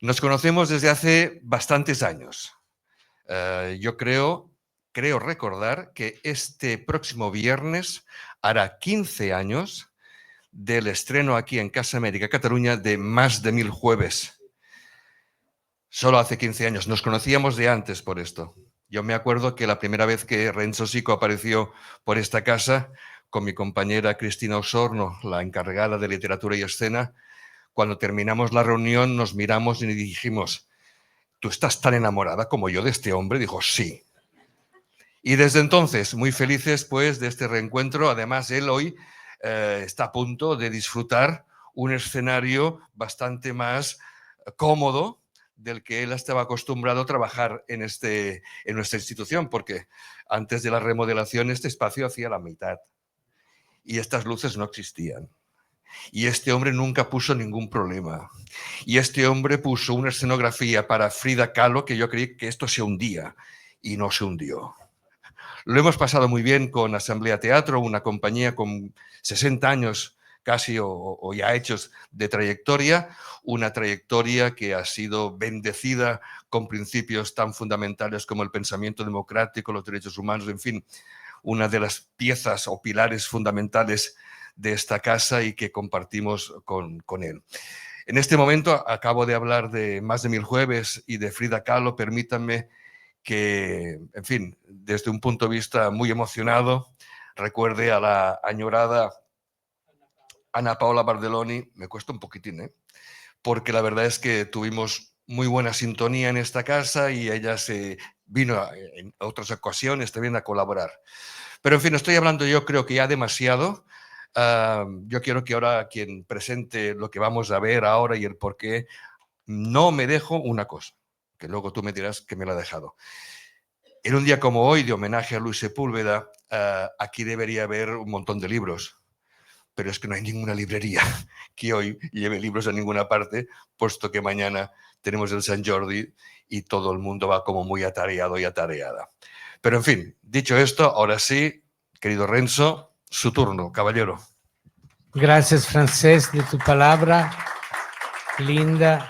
Nos conocemos desde hace bastantes años. Yo creo recordar que este próximo viernes hará 15 años del estreno aquí en Casa América, Cataluña, de Más de 1000 jueves. Solo hace 15 años. Nos conocíamos de antes por esto. Yo me acuerdo que la primera vez que Renzo Sico apareció por esta casa, con mi compañera Cristina Osorno, la encargada de literatura y escena, cuando terminamos la reunión nos miramos y dijimos: ¿tú estás tan enamorada como yo de este hombre? Dijo: sí. Y desde entonces, muy felices pues de este reencuentro. Además, él hoy está a punto de disfrutar un escenario bastante más cómodo del que él estaba acostumbrado a trabajar en nuestra institución, porque antes de la remodelación este espacio hacía la mitad y estas luces no existían. Y este hombre nunca puso ningún problema. Y este hombre puso una escenografía para Frida Kahlo que yo creí que esto se hundía y no se hundió. Lo hemos pasado muy bien con Asamblea Teatro, una compañía con 60 años casi o ya hechos de trayectoria, una trayectoria que ha sido bendecida con principios tan fundamentales como el pensamiento democrático, los derechos humanos, en fin, una de las piezas o pilares fundamentales de esta casa y que compartimos con él. En este momento acabo de hablar de Más de 1000 jueves y de Frida Kahlo. Permítanme que, en fin, desde un punto de vista muy emocionado, recuerde a la añorada Ana Paola Bardeloni. Me cuesta un poquitín, porque la verdad es que tuvimos muy buena sintonía en esta casa y ella se vino en otras ocasiones también a colaborar. Pero en fin, estoy hablando yo creo que ya demasiado. Yo quiero que ahora quien presente lo que vamos a ver ahora y el por qué, no me dejo una cosa, que luego tú me dirás que me la ha dejado. En un día como hoy, de homenaje a Luis Sepúlveda, aquí debería haber un montón de libros, pero es que no hay ninguna librería que hoy lleve libros a ninguna parte, puesto que mañana tenemos el Sant Jordi y todo el mundo va como muy atareado y atareada. Pero en fin, dicho esto, ahora sí, querido Renzo, su turno, caballero. Gracias, Francés, de tu palabra linda.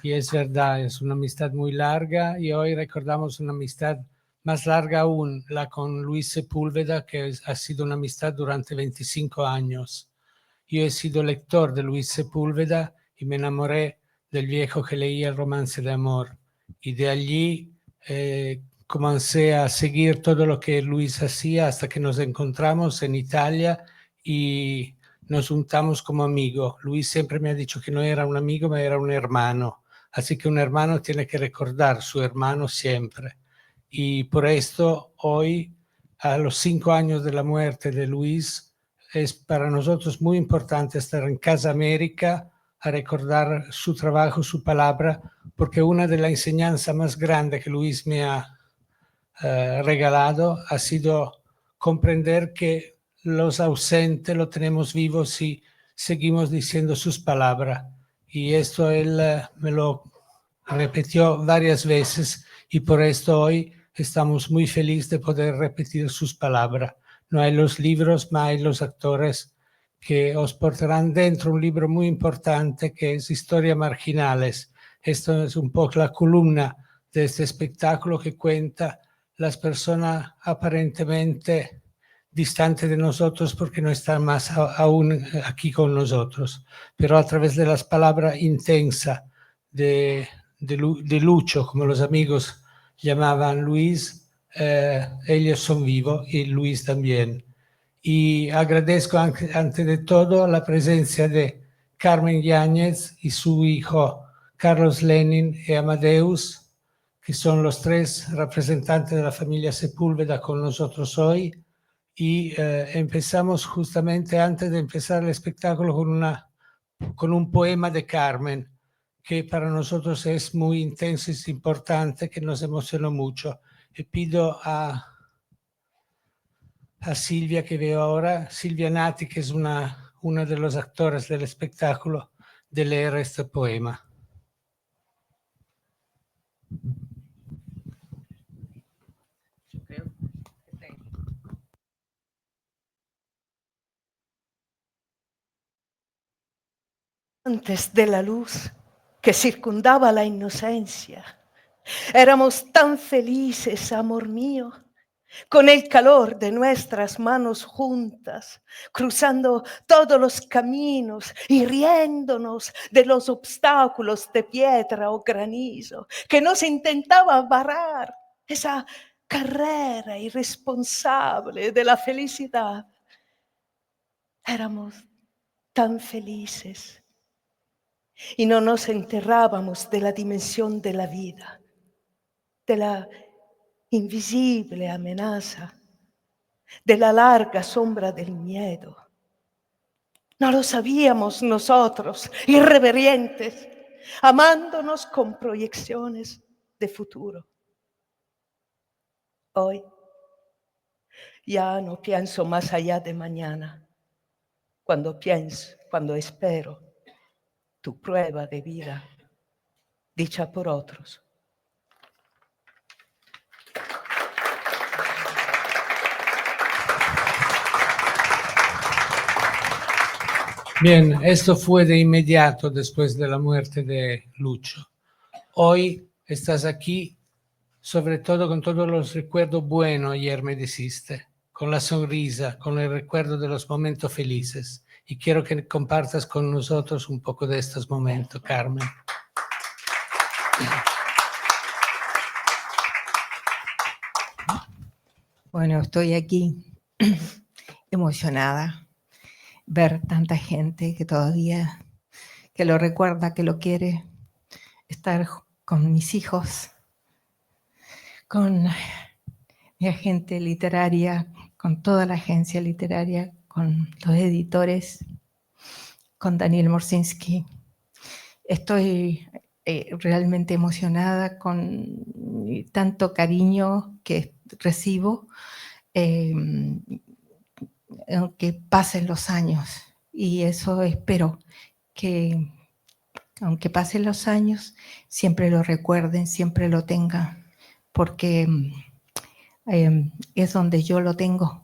Y es verdad, es una amistad muy larga y hoy recordamos una amistad más larga aún, la con Luis Sepúlveda, que ha sido una amistad durante 25 años. Yo he sido lector de Luis Sepúlveda y me enamoré del viejo que leía el romance de amor. Y de allí comencé a seguir todo lo que Luis hacía hasta que nos encontramos en Italia y nos juntamos como amigos. Luis siempre me ha dicho que no era un amigo, ma era un hermano. Así que un hermano tiene que recordar a su hermano siempre. Y por esto hoy, a los 5 años de la muerte de Luis, es para nosotros muy importante estar en Casa América a recordar su trabajo, su palabra, porque una de las enseñanzas más grandes que Luis me ha regalado ha sido comprender que los ausentes lo tenemos vivos si seguimos diciendo sus palabras. Y esto él me lo repitió varias veces y por esto hoy estamos muy felices de poder repetir sus palabras. No hay los libros, ma hay los actores que os portarán dentro un libro muy importante que es Historias Marginales. Esto es un poco la columna de este espectáculo que cuenta las personas aparentemente distantes de nosotros porque no están más aún aquí con nosotros, pero a través de las palabras intensas de Lucho, como los amigos llamaban Luis, ellos son vivos y Luis también. Y agradezco antes de todo la presencia de Carmen Yáñez y su hijo Carlos Lenin y Amadeus, que son los 3 representantes de la familia Sepúlveda con nosotros hoy. Y empezamos justamente antes de empezar el espectáculo con un poema de Carmen, que para nosotros es muy intenso y es importante, que nos emocionó mucho. Y pido a Silvia, que veo ahora, Silvia Nati, que es una de los actores del espectáculo, de leer este poema. Antes de la luz que circundaba la inocencia. Éramos tan felices, amor mío, con el calor de nuestras manos juntas, cruzando todos los caminos y riéndonos de los obstáculos de piedra o granizo que nos intentaba barrar esa carrera irresponsable de la felicidad. Éramos tan felices y no nos enterrábamos de la dimensión de la vida, de la invisible amenaza, de la larga sombra del miedo. No lo sabíamos nosotros, irreverentes, amándonos con proyecciones de futuro. Hoy ya no pienso más allá de mañana. Cuando espero tu prueba de vida, dicha por otros. Bien, esto fue de inmediato después de la muerte de Lucho. Hoy estás aquí, sobre todo con todos los recuerdos buenos, ayer me dijiste, con la sonrisa, con el recuerdo de los momentos felices. Y quiero que compartas con nosotros un poco de estos momentos, Carmen. Bueno, estoy aquí emocionada, ver tanta gente que todavía, que lo recuerda, que lo quiere, estar con mis hijos, con mi agente literaria, con toda la agencia literaria, con los editores, con Daniel Morsinski. Estoy realmente emocionada con tanto cariño que recibo, aunque pasen los años. Y eso espero, que aunque pasen los años, siempre lo recuerden, siempre lo tengan, porque es donde yo lo tengo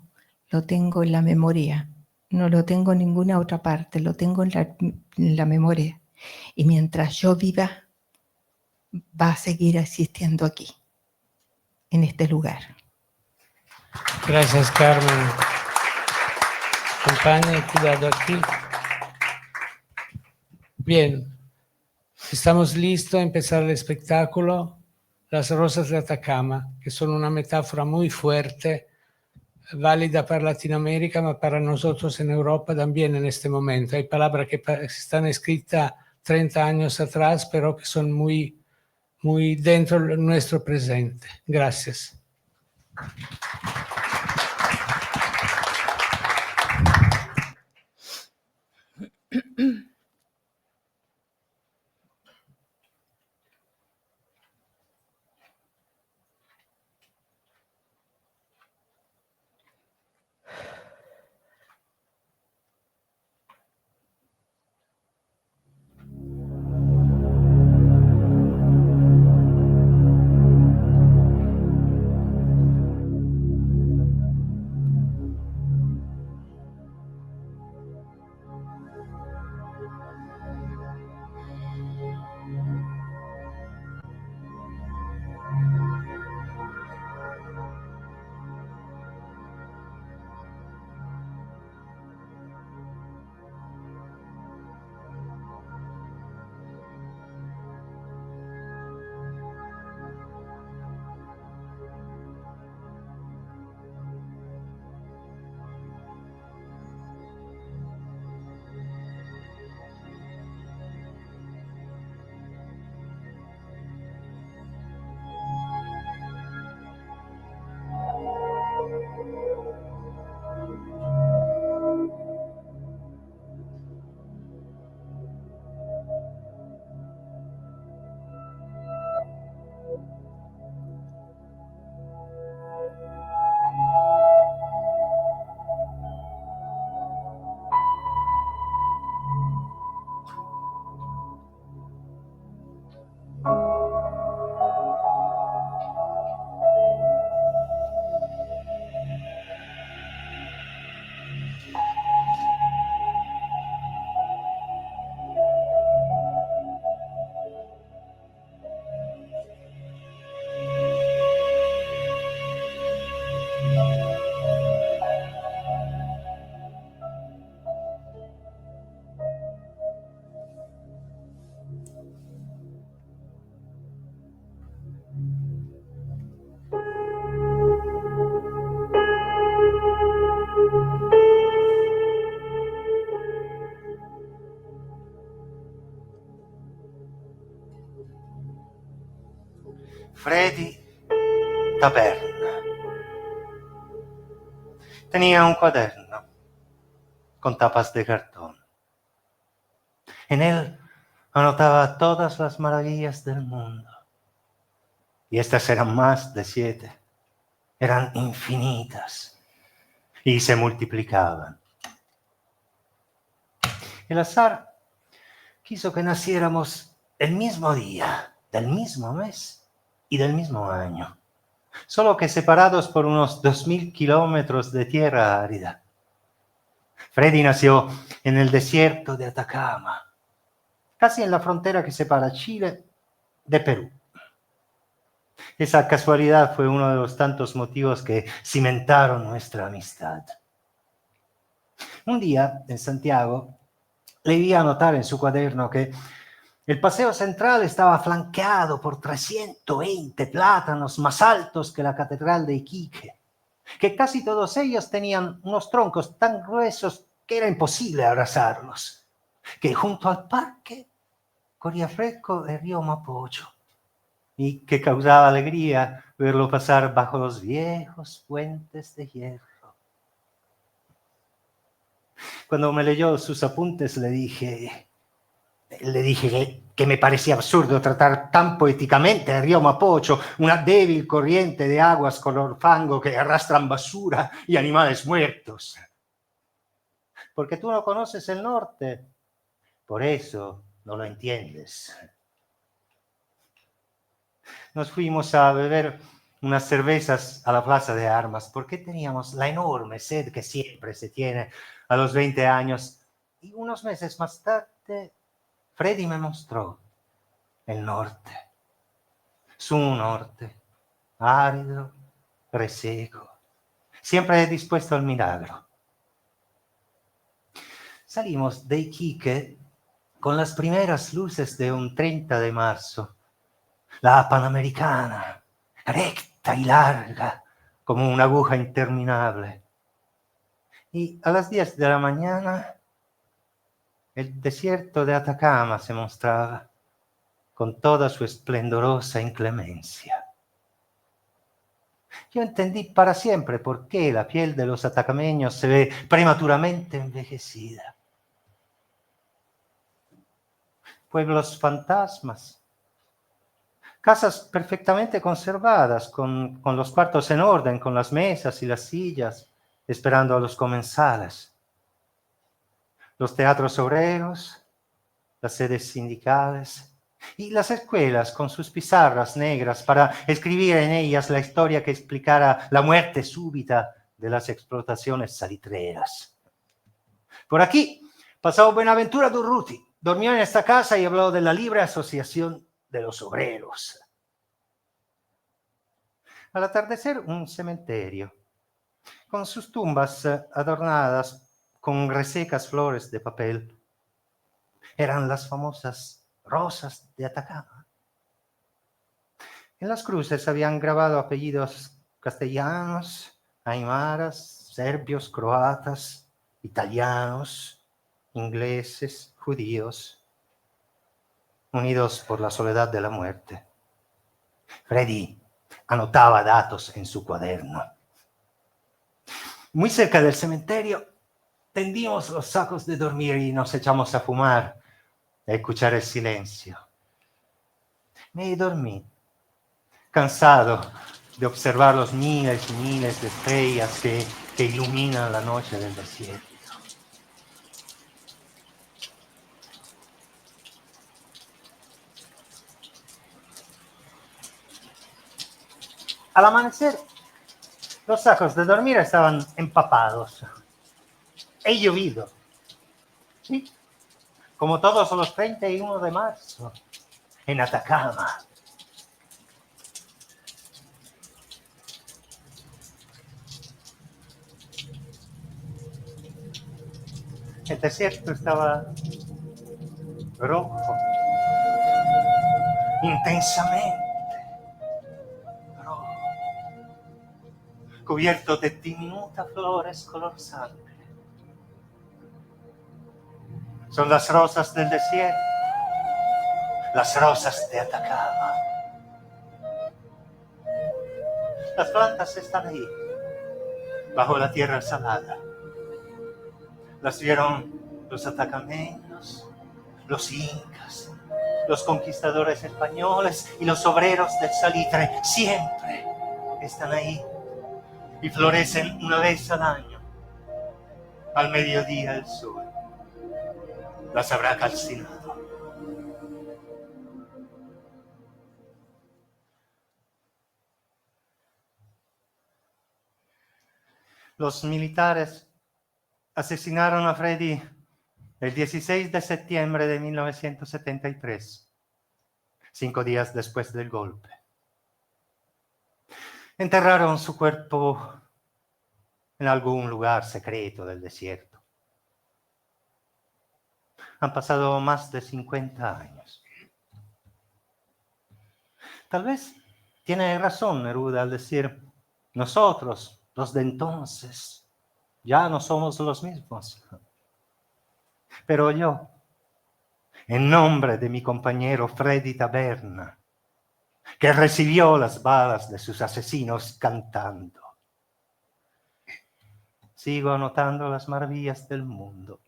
en la memoria. No lo tengo en ninguna otra parte, lo tengo en la memoria. Y mientras yo viva, va a seguir existiendo aquí, en este lugar. Gracias, Carmen. Acompaña, cuidado aquí. Bien, estamos listos a empezar el espectáculo Las Rosas de Atacama, que son una metáfora muy fuerte, válida para Latinoamérica, pero para nosotros en Europa también en este momento. Hay palabras que están escritas 30 años atrás, pero que son muy, muy dentro de nuestro presente. Gracias. Freddy Taberna. Tenía un cuaderno con tapas de cartón. En él anotaba todas las maravillas del mundo. Y estas eran más de 7. Eran infinitas. Y se multiplicaban. El azar quiso que naciéramos el mismo día, del mismo mes y del mismo año, solo que separados por unos 2000 kilómetros de tierra árida. Freddy nació en el desierto de Atacama, casi en la frontera que separa Chile de Perú. Esa casualidad fue uno de los tantos motivos que cimentaron nuestra amistad. Un día, en Santiago, le vi anotar en su cuaderno que el paseo central estaba flanqueado por 320 plátanos más altos que la catedral de Iquique, que casi todos ellos tenían unos troncos tan gruesos que era imposible abrazarlos, que junto al parque corría fresco el río Mapocho y que causaba alegría verlo pasar bajo los viejos puentes de hierro. Cuando me leyó sus apuntes le dije que me parecía absurdo tratar tan poéticamente el río Mapocho, una débil corriente de aguas color fango que arrastran basura y animales muertos. Porque tú no conoces el norte, por eso no lo entiendes. Nos fuimos a beber unas cervezas a la Plaza de Armas porque teníamos la enorme sed que siempre se tiene a los 20 años. Y unos meses más tarde, Freddy me mostró el norte. Su norte, árido, reseco, siempre dispuesto al milagro. Salimos de Iquique con las primeras luces de un 30 de marzo. La Panamericana, recta y larga, como una aguja interminable. Y a las 10 de la mañana, el desierto de Atacama se mostraba con toda su esplendorosa inclemencia. Yo entendí para siempre por qué la piel de los atacameños se ve prematuramente envejecida. Pueblos fantasmas, casas perfectamente conservadas, con los cuartos en orden, con las mesas y las sillas, esperando a los comensales. Los teatros obreros, las sedes sindicales y las escuelas con sus pizarras negras para escribir en ellas la historia que explicara la muerte súbita de las explotaciones salitreras. Por aquí pasó Buenaventura Durruti. Dormió en esta casa y habló de la libre asociación de los obreros. Al atardecer, un cementerio, con sus tumbas adornadas con resecas flores de papel. Eran las famosas rosas de Atacama. En las cruces habían grabado apellidos castellanos, aymaras, serbios, croatas, italianos, ingleses, judíos, unidos por la soledad de la muerte. Freddy anotaba datos en su cuaderno. Muy cerca del cementerio tendimos los sacos de dormir y nos echamos a fumar, a escuchar el silencio. Me dormí, cansado de observar los miles y miles de estrellas que iluminan la noche del desierto. Al amanecer, los sacos de dormir estaban empapados. He llovido. Sí, como todos los 31 de marzo, en Atacama. El desierto estaba rojo, intensamente rojo, cubierto de diminutas flores color sangre. Son las rosas del desierto, las rosas de Atacama. Las plantas están ahí, bajo la tierra salada. Las vieron los atacameños, los incas, los conquistadores españoles y los obreros del salitre. Siempre están ahí y florecen una vez al año. Al mediodía el sol las habrá calcinado. Los militares asesinaron a Freddy el 16 de septiembre de 1973, 5 días después del golpe. Enterraron su cuerpo en algún lugar secreto del desierto. Han pasado más de 50 años. Tal vez tiene razón Neruda al decir, nosotros, los de entonces, ya no somos los mismos. Pero yo, en nombre de mi compañero Freddy Taberna, que recibió las balas de sus asesinos cantando, sigo anotando las maravillas del mundo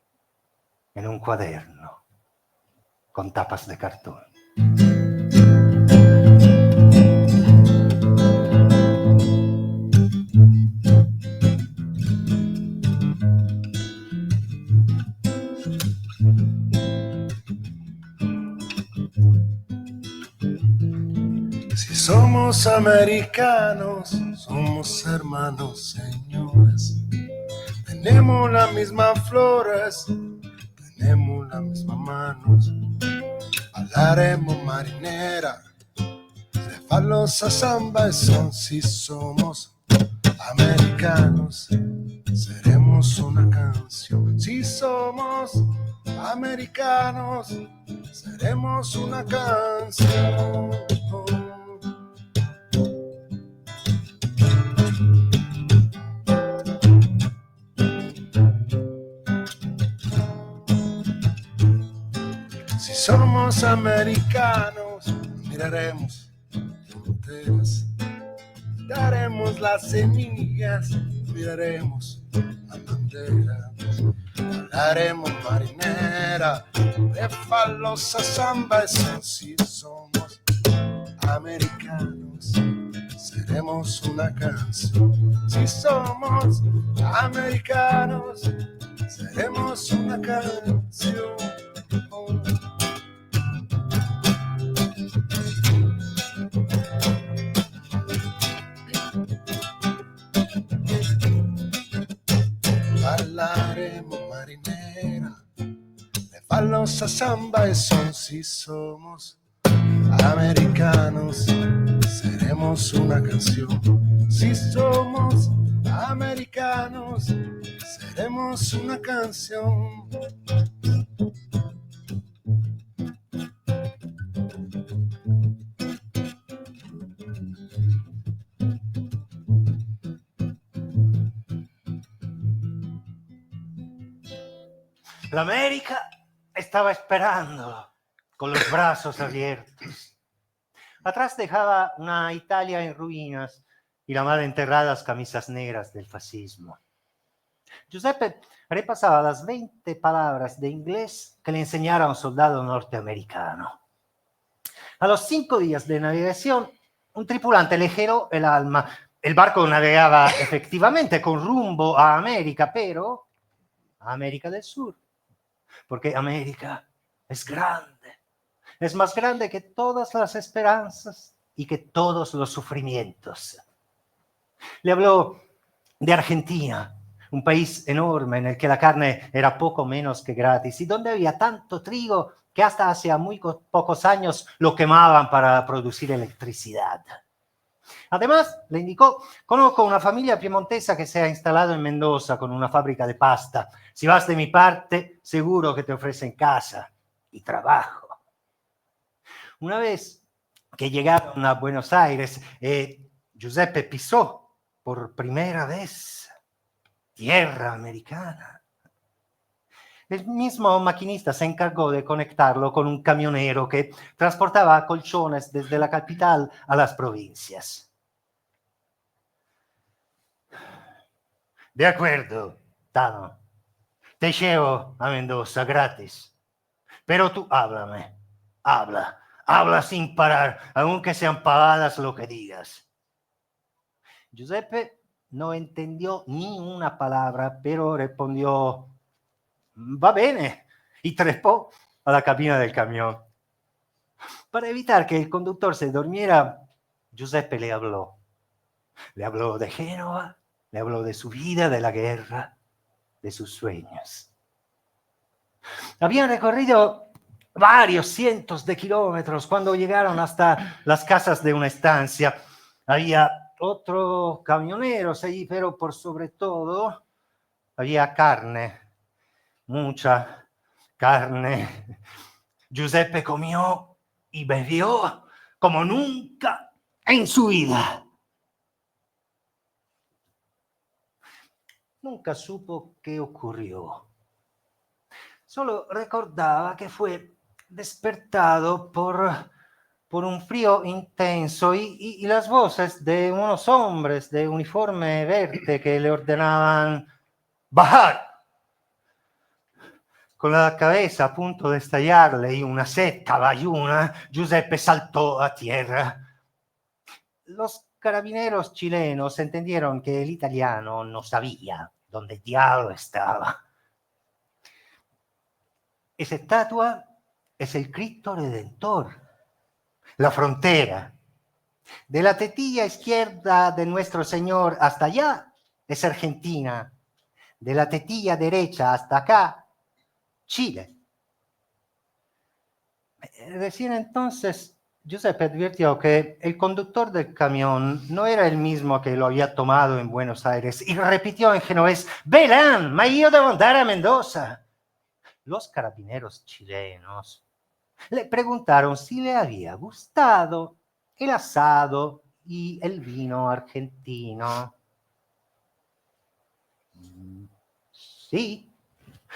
en un cuaderno con tapas de cartón. Si somos americanos, somos hermanos, señores. Tenemos las mismas flores, tenemos las mismas manos. Hablaremos marinera, cefalosa, samba, son. Si somos americanos, seremos una canción. Si somos americanos, seremos una canción. Si somos americanos, miraremos fronteras, daremos las semillas, miraremos la bandera, hablaremos marinera, de falosa, samba, eso. Si somos americanos, seremos una canción. Si somos americanos, seremos una canción. Hablaremos marinera, de falosa, samba, son. Si somos americanos, seremos una canción. Si somos americanos, seremos una canción. La América estaba esperando con los brazos abiertos. Atrás dejaba una Italia en ruinas y la mal enterradas camisas negras del fascismo. Giuseppe repasaba las 20 palabras de inglés que le enseñara un soldado norteamericano. A los 5 días de navegación, un tripulante le geló el alma. El barco navegaba efectivamente con rumbo a América, pero a América del Sur. Porque América es grande, es más grande que todas las esperanzas y que todos los sufrimientos. Le habló de Argentina, un país enorme en el que la carne era poco menos que gratis y donde había tanto trigo que hasta hace muy pocos años lo quemaban para producir electricidad. Además, le indicó, conozco una familia piemontesa que se ha instalado en Mendoza con una fábrica de pasta. Si vas de mi parte, seguro que te ofrecen casa y trabajo. Una vez que llegaron a Buenos Aires, Giuseppe pisó por primera vez tierra americana. El mismo maquinista se encargó de conectarlo con un camionero que transportaba colchones desde la capital a las provincias. De acuerdo, Tano. Te llevo a Mendoza gratis. Pero tú háblame. Habla sin parar, aunque sean pavadas lo que digas. Giuseppe no entendió ni una palabra, pero respondió, va bene, y trepó a la cabina del camión. Para evitar que el conductor se durmiera, Giuseppe le habló. Le habló de Génova, le habló de su vida, de la guerra, de sus sueños. Habían recorrido varios cientos de kilómetros cuando llegaron hasta las casas de una estancia. Había otros camioneros allí, pero por sobre todo había carne, mucha carne. Giuseppe comió y bebió como nunca en su vida. Nunca supo qué ocurrió. Solo recordaba que fue despertado por un frío intenso y las voces de unos hombres de uniforme verde que le ordenaban bajar. Con la cabeza a punto de estallarle y una sed caballuna, Giuseppe saltó a tierra. Los carabineros chilenos entendieron que el italiano no sabía dónde diablo estaba. Esa estatua es el Cristo Redentor, la frontera. De la tetilla izquierda de nuestro Señor hasta allá es Argentina. De la tetilla derecha hasta acá, Chile. Recién entonces Giuseppe advirtió que el conductor del camión no era el mismo que lo había tomado en Buenos Aires y repitió en genovés, «Verán, ma io devo andare a Mendoza». Los carabineros chilenos le preguntaron si le había gustado el asado y el vino argentino. Sí.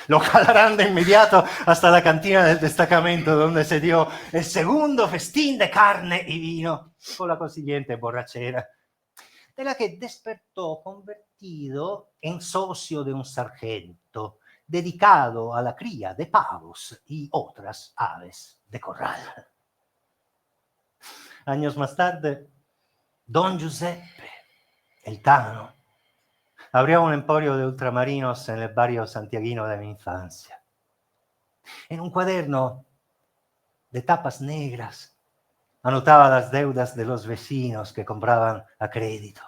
Lo jalarán de inmediato hasta la cantina del destacamento, donde se dio el segundo festín de carne y vino, con la consiguiente borrachera, de la que despertó convertido en socio de un sargento, dedicado a la cría de pavos y otras aves de corral. Años más tarde, don Giuseppe, el Tano, abrió un emporio de ultramarinos en el barrio santiaguino de mi infancia. En un cuaderno de tapas negras anotaba las deudas de los vecinos que compraban a crédito.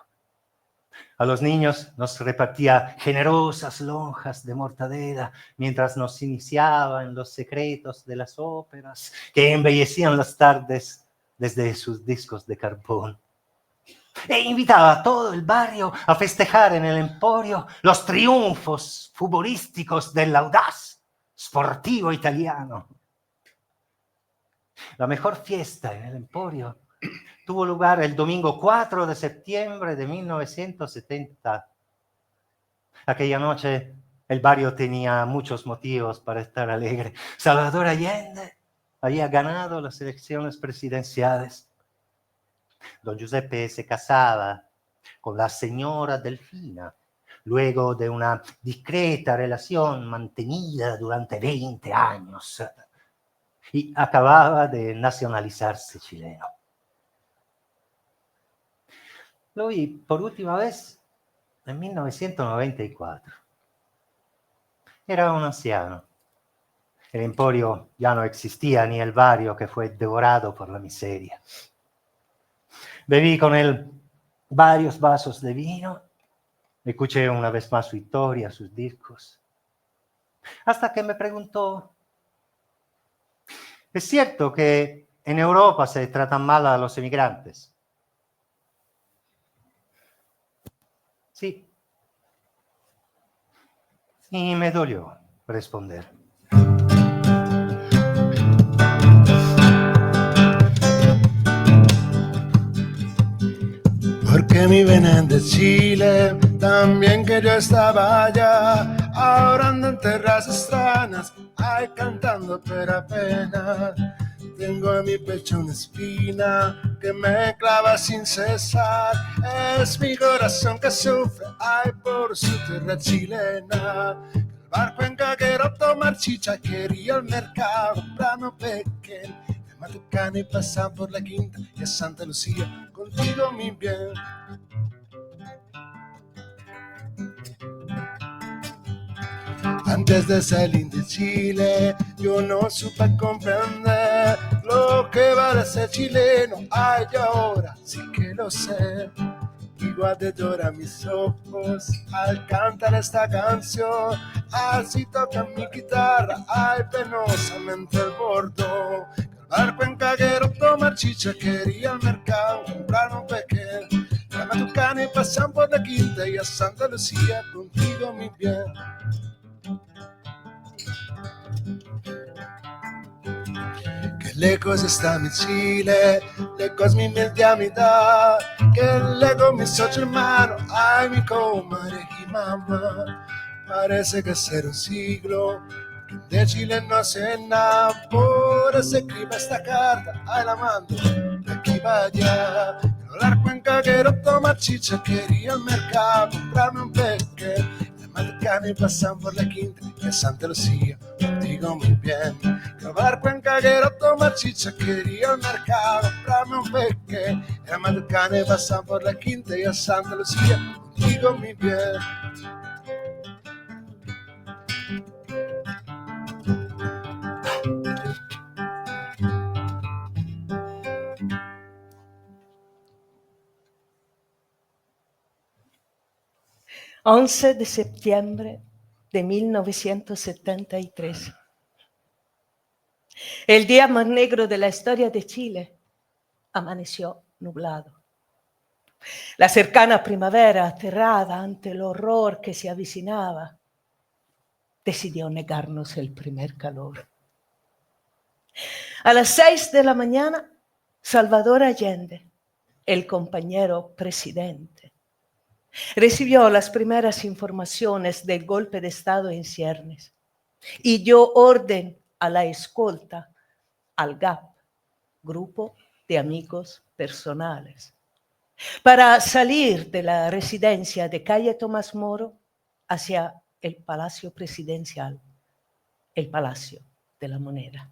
A los niños nos repartía generosas lonjas de mortadela mientras nos iniciaba en los secretos de las óperas que embellecían las tardes desde sus discos de carbón. E invitaba a todo el barrio a festejar en el emporio los triunfos futbolísticos del audaz sportivo italiano. La mejor fiesta en el emporio tuvo lugar el domingo 4 de septiembre de 1970. Aquella noche el barrio tenía muchos motivos para estar alegre. Salvador Allende había ganado las elecciones presidenciales. Don Giuseppe se casaba con la señora Delfina, luego de una discreta relación mantenida durante 20 años, y acababa de nacionalizarse chileno. Lo vi por última vez en 1994. Era un anciano. El emporio ya no existía, ni el barrio que fue devorado por la miseria. Bebí con él varios vasos de vino, escuché una vez más su historia, sus discos, hasta que me preguntó, ¿es cierto que en Europa se tratan mal a los emigrantes? Sí. Y me dolió responder. Porque mi vienen de Chile, también que yo estaba allá, ahora ando en terras extrañas, ay, cantando pero apenas Tengo en mi pecho una espina que me clava sin cesar. Es mi corazón que sufre, ay, por su tierra chilena. El barco en que tomar chicha, quería el mercado comprando pequeño. De Matucana y pasan por la Quinta y a Santa Lucía, contigo mi bien. Antes de salir de Chile, yo no supe comprender lo que vale ser chileno. Ay, ahora sí que lo sé. Igual de lloran mis ojos al cantar esta canción. Así toca mi guitarra, ay, penosamente el bordo. El barco en caguero tomar chicha, quería al mercado comprar un pequeño. La Matucana y pasan por la Quinta y a Santa Lucía, contigo mi bien. Che lejos está mi Chile, lejos mi media mitad, que lejos mi socio hermano, ay mi comadre y mamá. Parece que será un siglo que de Chile no sé nada, por eso escribo esta carta, ay la mando de aquí para allá. Hablar cuenca, quiero tomar chicha, quería al mercado comprarme un peque. Matucana y pasan por la Quinta y a Santa Lucía, contigo muy bien. Probar cuenca, quiero tomar chicha, quería al mercado comprarme un peque. La Matucana y pasan por la Quinta y a Santa Lucía, contigo muy bien. 11 de septiembre de 1973. El día más negro de la historia de Chile amaneció nublado. La cercana primavera, aterrada ante el horror que se avicinaba, decidió negarnos el primer calor. A las 6 de la mañana, Salvador Allende, el compañero presidente, recibió las primeras informaciones del golpe de Estado en ciernes y dio orden a la escolta al GAP, Grupo de Amigos Personales, para salir de la residencia de calle Tomás Moro hacia el Palacio Presidencial, el Palacio de la Moneda.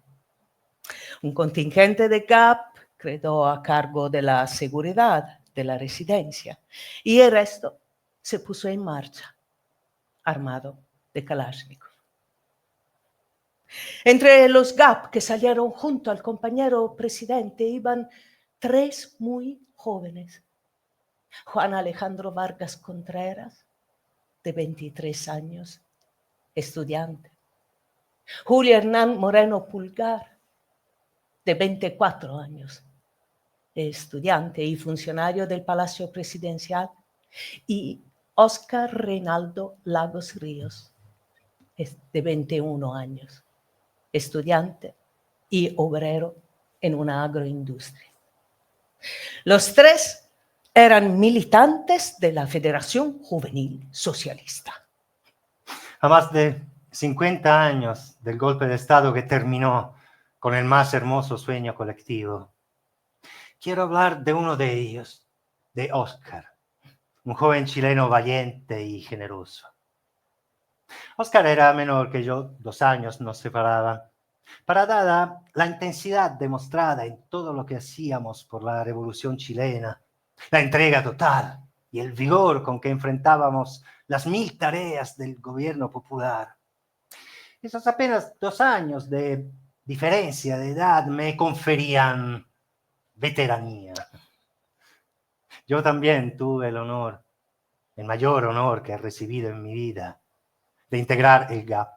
Un contingente de GAP quedó a cargo de la seguridad de la residencia y el resto se puso en marcha, armado de Kalashnikov. Entre los GAP que salieron junto al compañero presidente iban 3 muy jóvenes. Juan Alejandro Vargas Contreras, de 23 años, estudiante. Julio Hernán Moreno Pulgar, de 24 años, estudiante y funcionario del Palacio Presidencial, y Óscar Reinaldo Lagos Ríos, de 21 años, estudiante y obrero en una agroindustria. Los 3 eran militantes de la Federación Juvenil Socialista. A más de 50 años del golpe de Estado que terminó con el más hermoso sueño colectivo, quiero hablar de uno de ellos, de Óscar, un joven chileno valiente y generoso. Óscar era menor que yo, 2 años nos separaban. Para dada la intensidad demostrada en todo lo que hacíamos por la revolución chilena, la entrega total y el vigor con que enfrentábamos las 1000 tareas del gobierno popular, esos apenas 2 años de diferencia de edad me conferían veteranía. Yo también tuve el honor, el mayor honor que he recibido en mi vida, de integrar el GAP.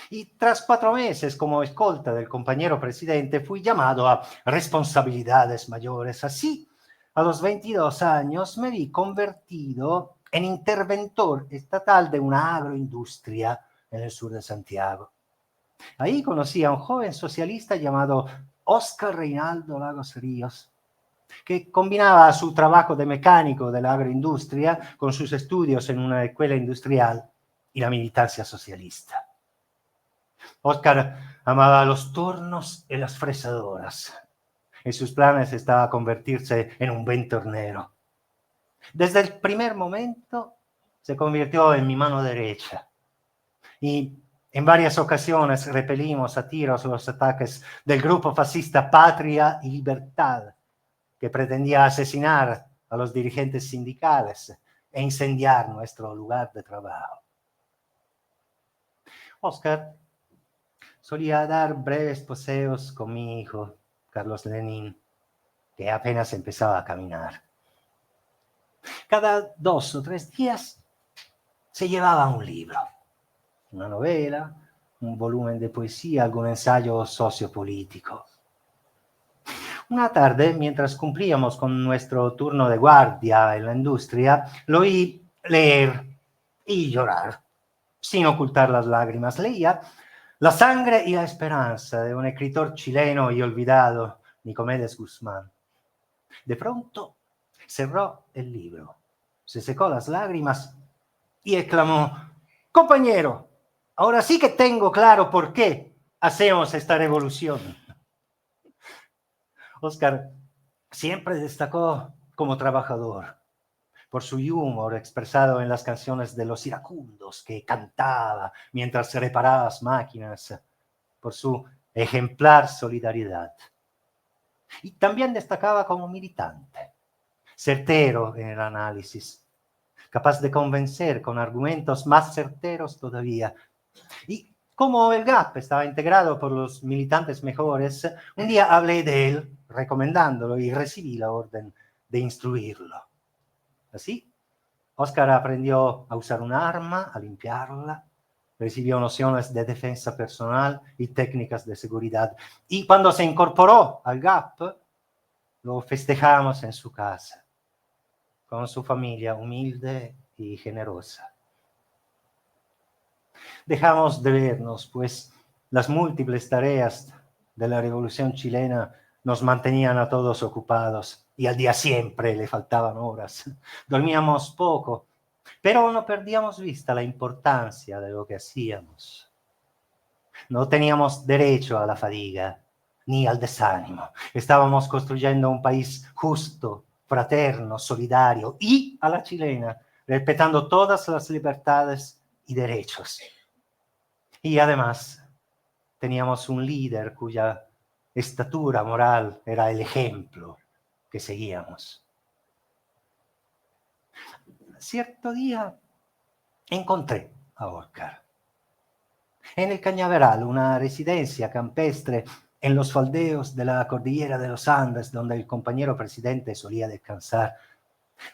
Y tras 4 meses como escolta del compañero presidente, fui llamado a responsabilidades mayores. Así, a los 22 años, me vi convertido en interventor estatal de una agroindustria en el sur de Santiago. Ahí conocí a un joven socialista llamado Óscar Reinaldo Lagos Ríos, que combinaba su trabajo de mecánico de la agroindustria con sus estudios en una escuela industrial y la militancia socialista. Oscar amaba los turnos y las fresadoras. En sus planes estaba convertirse en un buen tornero. Desde el primer momento se convirtió en mi mano derecha. Y en varias ocasiones repelimos a tiros los ataques del grupo fascista Patria y Libertad, que pretendía asesinar a los dirigentes sindicales e incendiar nuestro lugar de trabajo. Oscar solía dar breves paseos con mi hijo, Carlos Lenin, que apenas empezaba a caminar. Cada 2 o 3 días se llevaba un libro, una novela, un volumen de poesía, algún ensayo sociopolítico. Una tarde, mientras cumplíamos con nuestro turno de guardia en la industria, lo oí leer y llorar, sin ocultar las lágrimas. Leía La sangre y la esperanza de un escritor chileno y olvidado, Nicomedes Guzmán. De pronto cerró el libro, se secó las lágrimas y exclamó: «Compañero, ahora sí que tengo claro por qué hacemos esta revolución». Oscar siempre destacó como trabajador por su humor expresado en las canciones de los iracundos que cantaba mientras se reparaba las máquinas, por su ejemplar solidaridad. Y también destacaba como militante, certero en el análisis, capaz de convencer con argumentos más certeros todavía. Y como el GAP estaba integrado por los militantes mejores, un día hablé de él, recomendándolo, y recibí la orden de instruirlo. Así, Oscar aprendió a usar un arma, a limpiarla, recibió nociones de defensa personal y técnicas de seguridad. Y cuando se incorporó al GAP, lo festejamos en su casa, con su familia humilde y generosa. Dejamos de vernos, pues las múltiples tareas de la Revolución chilena nos mantenían a todos ocupados y al día siempre le faltaban horas. Dormíamos poco, pero no perdíamos vista la importancia de lo que hacíamos. No teníamos derecho a la fatiga ni al desánimo. Estábamos construyendo un país justo, fraterno, solidario y a la chilena, respetando todas las libertades y derechos. Y además teníamos un líder cuya estatura moral era el ejemplo que seguíamos. Cierto día encontré a Oscar en el Cañaveral, una residencia campestre en los faldeos de la cordillera de los Andes, donde el compañero presidente solía descansar.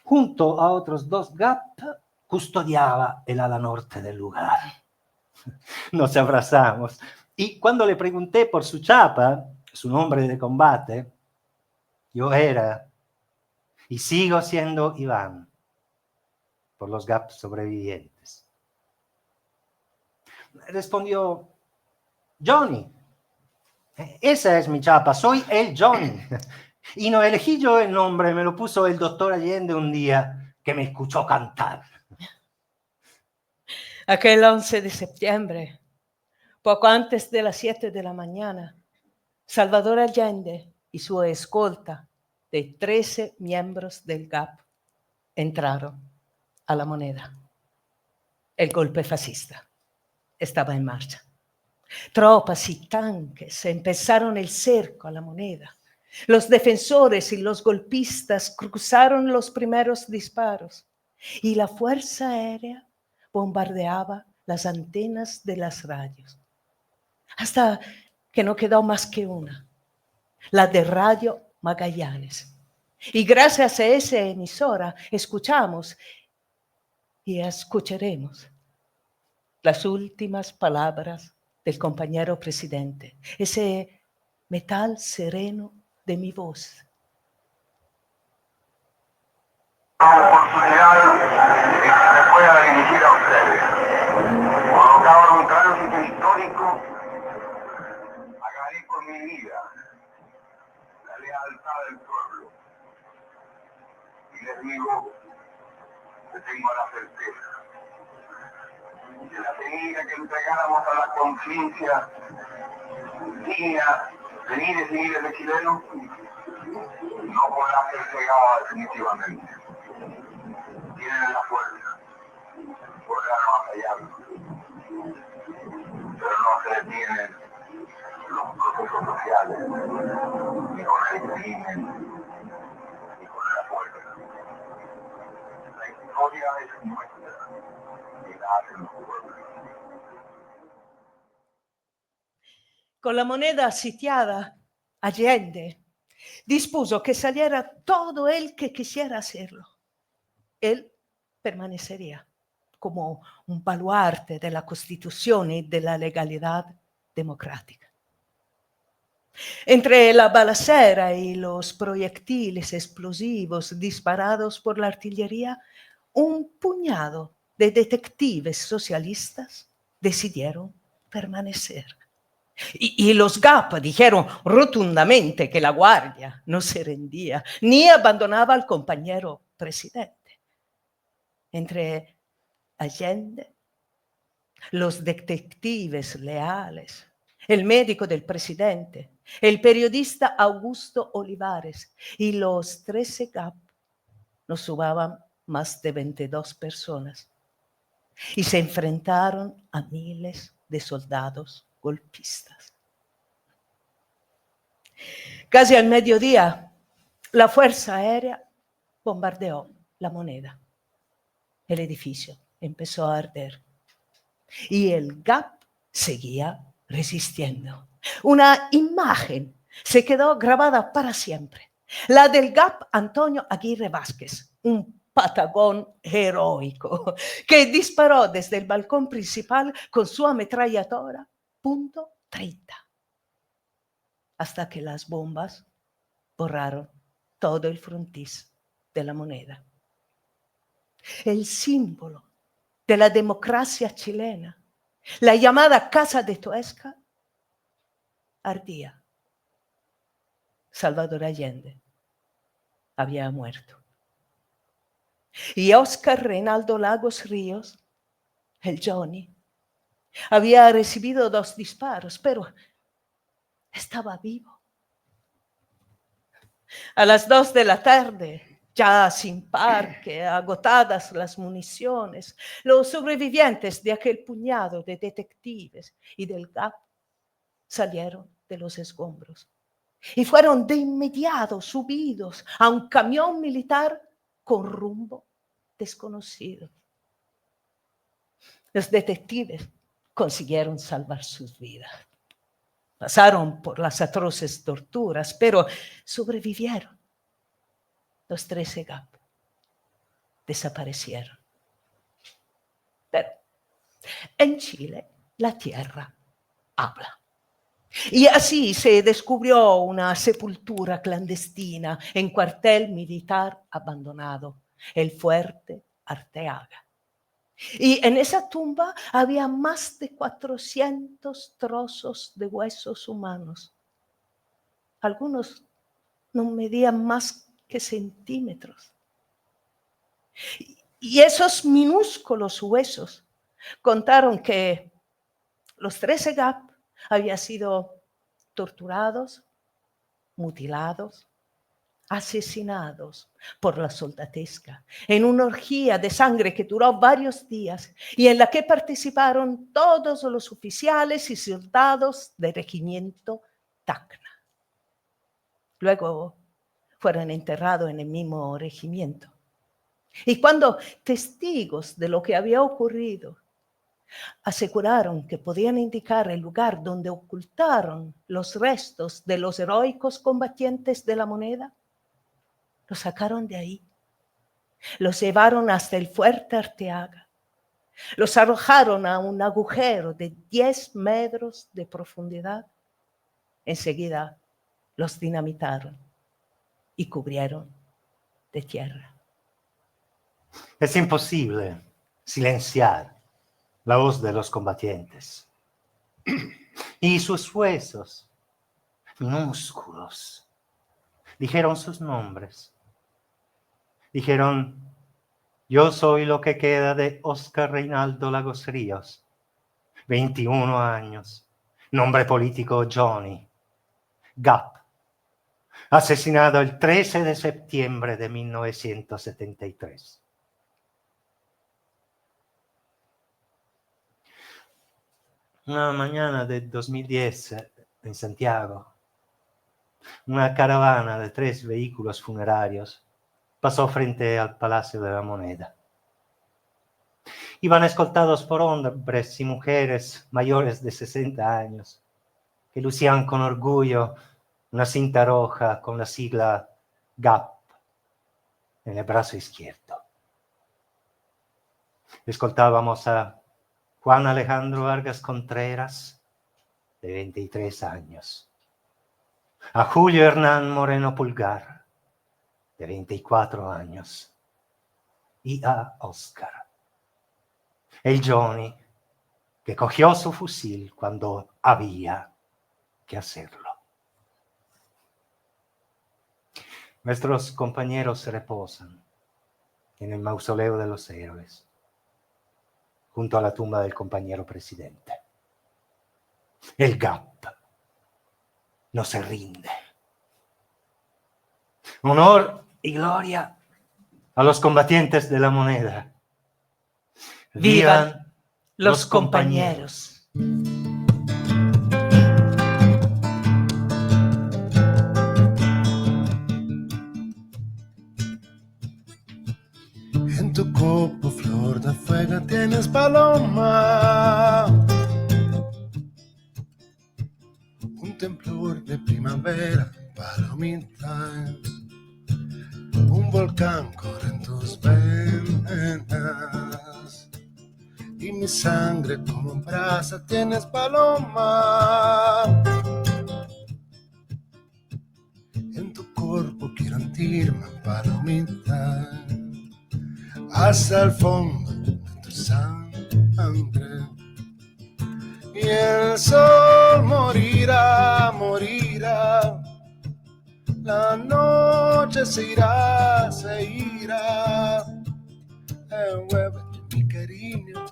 Junto a otros 2 GAP, custodiaba el ala norte del lugar. Nos abrazamos y cuando le pregunté por su chapa, su nombre de combate, yo era y sigo siendo Iván, por los GAP sobrevivientes. Respondió: «Johnny, esa es mi chapa, soy el Johnny». Y no elegí yo el nombre, me lo puso el doctor Allende un día que me escuchó cantar. Aquel 11 de septiembre, poco antes de las 7 de la mañana, Salvador Allende y su escolta de 13 miembros del GAP entraron a La Moneda. El golpe fascista estaba en marcha. Tropas y tanques empezaron el cerco a La Moneda. Los defensores y los golpistas cruzaron los primeros disparos y la Fuerza Aérea bombardeaba las antenas de las radios, hasta que no quedó más que una, la de Radio Magallanes. Y gracias a esa emisora escuchamos y escucharemos las últimas palabras del compañero presidente, ese metal sereno de mi voz. Oportunidad de que me pueda dirigir a ustedes. Colocado en un tránsito histórico, pagaré con mi vida la lealtad del pueblo. Y les digo que tengo la certeza de la semilla que entregáramos a la conciencia digna de miles y miles de chilenos, no podrá ser cegada definitivamente. Tienen la fuerza, podrán avasallarnos, pero no se detienen los procesos sociales, ni con el crimen, ni con la fuerza. La historia es nuestra y la hacen los pueblos. Con la moneda sitiada, Allende dispuso que saliera todo el que quisiera hacerlo. Él permanecería como un baluarte de la Constitución y de la legalidad democrática. Entre la balacera y los proyectiles explosivos disparados por la artillería, un puñado de detectives socialistas decidieron permanecer. Y los GAP dijeron rotundamente que la guardia no se rendía ni abandonaba al compañero presidente. Entre Allende, los detectives leales, el médico del presidente, el periodista Augusto Olivares y los 13 GAP nos sumaban más de 22 personas y se enfrentaron a miles de soldados golpistas. Casi al mediodía, la Fuerza Aérea bombardeó La Moneda. El edificio empezó a arder y el GAP seguía resistiendo. Una imagen se quedó grabada para siempre, la del GAP Antonio Aguirre Vázquez, un patagón heroico que disparó desde el balcón principal con su ametralladora .30 hasta que las bombas borraron todo el frontis de La Moneda. El símbolo de la democracia chilena, la llamada Casa de Toesca, ardía. Salvador Allende había muerto. Y Óscar Reinaldo Lagos Ríos, el Johnny, había recibido 2 disparos, pero estaba vivo. A las 2 de la tarde, ya sin parque, agotadas las municiones, los sobrevivientes de aquel puñado de detectives y del GAP salieron de los escombros y fueron de inmediato subidos a un camión militar con rumbo desconocido. Los detectives consiguieron salvar sus vidas. Pasaron por las atroces torturas, pero sobrevivieron. Los 13 GAP desaparecieron. Pero en Chile la tierra habla. Y así se descubrió una sepultura clandestina en cuartel militar abandonado, el Fuerte Arteaga. Y en esa tumba había más de 400 trozos de huesos humanos. Algunos no medían más que centímetros. Y esos minúsculos huesos contaron que los 13 GAP habían sido torturados, mutilados, asesinados por la soldatesca en una orgía de sangre que duró varios días y en la que participaron todos los oficiales y soldados del regimiento Tacna. Luego fueron enterrados en el mismo regimiento. Y cuando testigos de lo que había ocurrido aseguraron que podían indicar el lugar donde ocultaron los restos de los heroicos combatientes de La Moneda, los sacaron de ahí, los llevaron hasta el Fuerte Arteaga, los arrojaron a un agujero de 10 metros de profundidad. Enseguida los dinamitaron y cubrieron de tierra. Es imposible silenciar la voz de los combatientes. Y sus huesos, minúsculos, dijeron sus nombres. Dijeron Yo soy lo que queda de Oscar Reinaldo Lagos Ríos, 21 años, nombre político Johnny, Gap, asesinado el 13 de septiembre de 1973. Una mañana del 2010 en Santiago, una caravana de 3 vehículos funerarios pasó frente al Palacio de la Moneda. Iban escoltados por hombres y mujeres mayores de 60 años, que lucían con orgullo una cinta roja con la sigla GAP en el brazo izquierdo. Escoltábamos a Juan Alejandro Vargas Contreras, de 23 años, a Julio Hernán Moreno Pulgar, de 24 años, y a Oscar, el Johnny, que cogió su fusil cuando había que hacerlo. Nuestros compañeros reposan en el mausoleo de los héroes, junto a la tumba del compañero presidente. El GAP no se rinde. Honor y gloria a los combatientes de la Moneda. Vivan los compañeros. En tu copo, flor de fuego, tienes paloma. Un temblor de primavera, palomita. Un volcán corre en tus venas. Y mi sangre como brasa, tienes paloma. En tu cuerpo quiero hundirme, palomita, hasta el fondo de tu sangre. Y el sol morirá, morirá. La noche se irá, se irá. Envuélvete, mi cariño,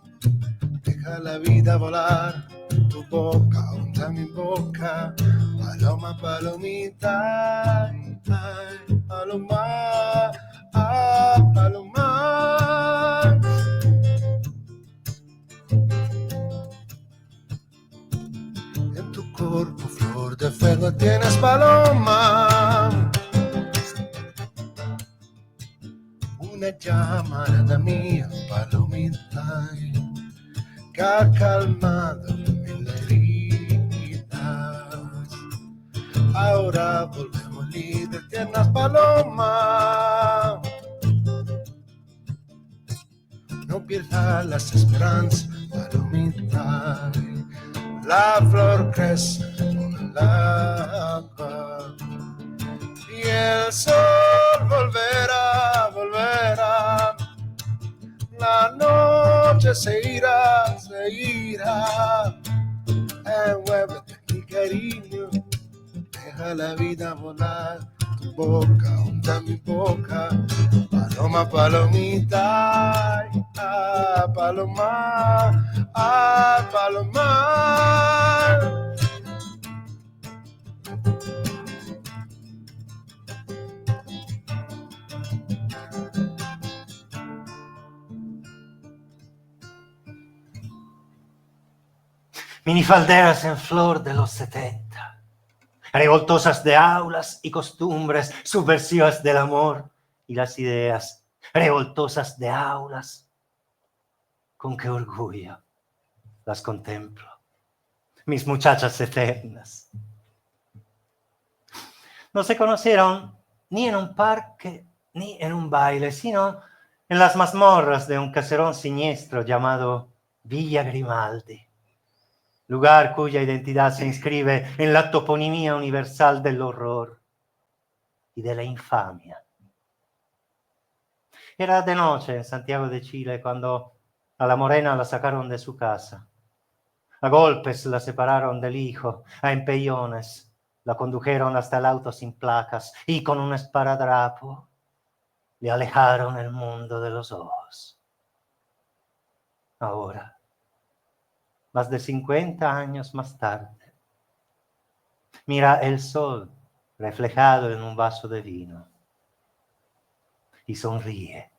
deja la vida volar. Tu boca, unta mi boca. Paloma, palomita, ay, ay, paloma, ah, paloma. En tu cuerpo, flor de fuego, tienes paloma. Una llamarada mía, palomita, que ha calmado mil heridas. Ahora volvemos líder, tiernas palomas. No pierdas las esperanzas, palomita. La flor crece con el agua y el sol volverá, volverá. La noche se irá, se irá. Envuélvete, mi cariño, deja la vida volar. Tu boca, unta mi boca. Paloma, palomita, ay, ah, paloma, ah, paloma. Minifalderas en flor de los 70, revoltosas de aulas y costumbres, subversivas del amor y las ideas, revoltosas de aulas. Con qué orgullo las contemplo, mis muchachas eternas. No se conocieron ni en un parque ni en un baile, sino en las mazmorras de un caserón siniestro llamado Villa Grimaldi, lugar cuya identidad se inscribe en la toponimia universal del horror y de la infamia. Era de noche en Santiago de Chile cuando a la morena la sacaron de su casa. A golpes la separaron del hijo, a empellones la condujeron hasta el auto sin placas y con un esparadrapo le alejaron el mundo de los ojos. Ahora, más de 50 años más tarde, mira el sol reflejado en un vaso de vino y sonríe.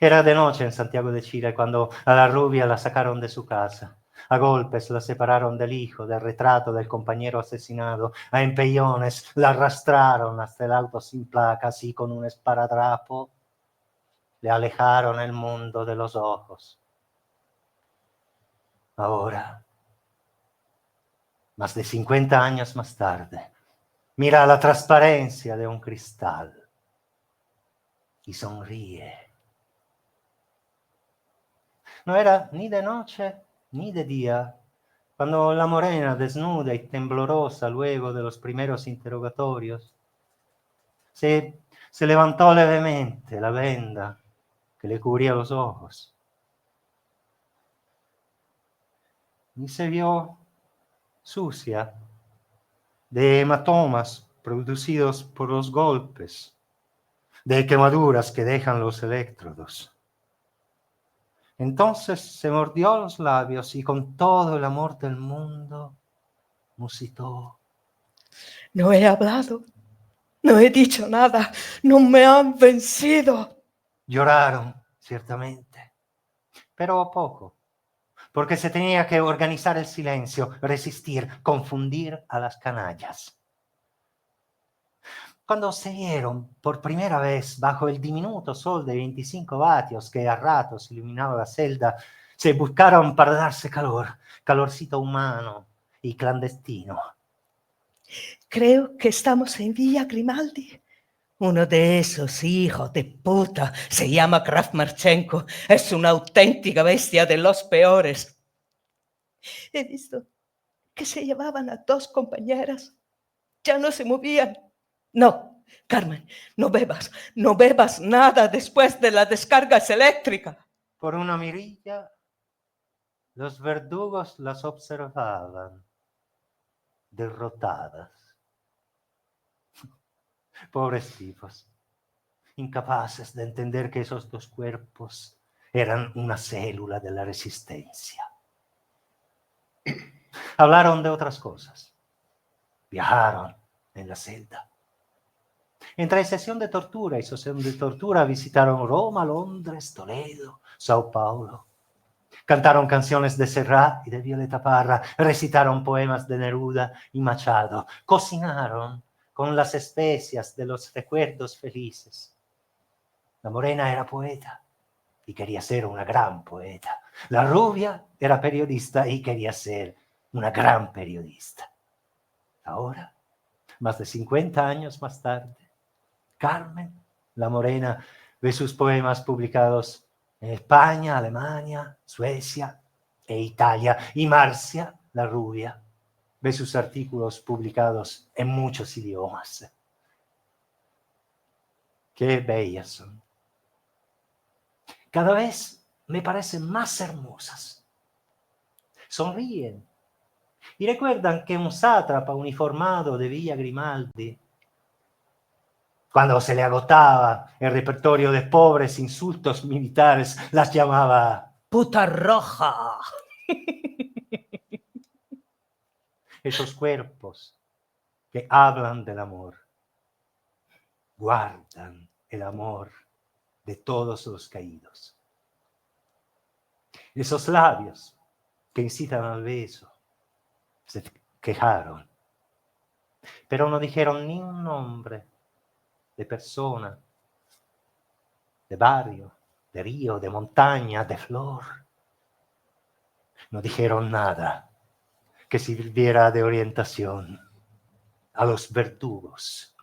Era de noche en Santiago de Chile cuando a la rubia la sacaron de su casa. A golpes la separaron del hijo, del retrato del compañero asesinado. A empellones la arrastraron hasta el auto sin placas y con un esparadrapo le alejaron el mundo de los ojos. Ahora, más de 50 años más tarde, mira la transparencia de un cristal y sonríe. No era ni de noche ni de día, cuando la morena, desnuda y temblorosa luego de los primeros interrogatorios, se levantó levemente la venda que le cubría los ojos y se vio sucia de hematomas producidos por los golpes, de quemaduras que dejan los electrodos. Entonces se mordió los labios y con todo el amor del mundo musitó. No he hablado, no he dicho nada, no me han vencido. Lloraron, ciertamente, pero poco, porque se tenía que organizar el silencio, resistir, confundir a las canallas. Cuando se vieron por primera vez bajo el diminuto sol de 25 vatios que a ratos iluminaba la celda, se buscaron para darse calor, calorcito humano y clandestino. Creo que estamos en Villa Grimaldi. Uno de esos hijos de puta se llama Graf Marchenko. Es una auténtica bestia de los peores. He visto que se llevaban a 2 compañeras. Ya no se movían. No, Carmen, no bebas nada después de las descargas eléctricas. Por una mirilla, los verdugos las observaban, derrotadas. Pobres tipos, incapaces de entender que esos 2 cuerpos eran una célula de la resistencia. Hablaron de otras cosas. Viajaron en la celda. Entre sesión de tortura y sesión de tortura visitaron Roma, Londres, Toledo, Sao Paulo. Cantaron canciones de Serrat y de Violeta Parra, recitaron poemas de Neruda y Machado, cocinaron con las especias de los recuerdos felices. La morena era poeta y quería ser una gran poeta. La rubia era periodista y quería ser una gran periodista. Ahora, más de 50 años más tarde, Carmen, la morena, ve sus poemas publicados en España, Alemania, Suecia e Italia. Y Marcia, la rubia, ve sus artículos publicados en muchos idiomas. Qué bellas son. Cada vez me parecen más hermosas. Sonríen y recuerdan que un sátrapa uniformado de Villa Grimaldi, cuando se le agotaba el repertorio de pobres insultos militares, las llamaba puta roja. Esos cuerpos que hablan del amor, guardan el amor de todos los caídos. Esos labios que incitan al beso se quejaron, pero no dijeron ni un nombre de persona, de barrio, de río, de montaña, de flor. No dijeron nada que sirviera de orientación a los verdugos.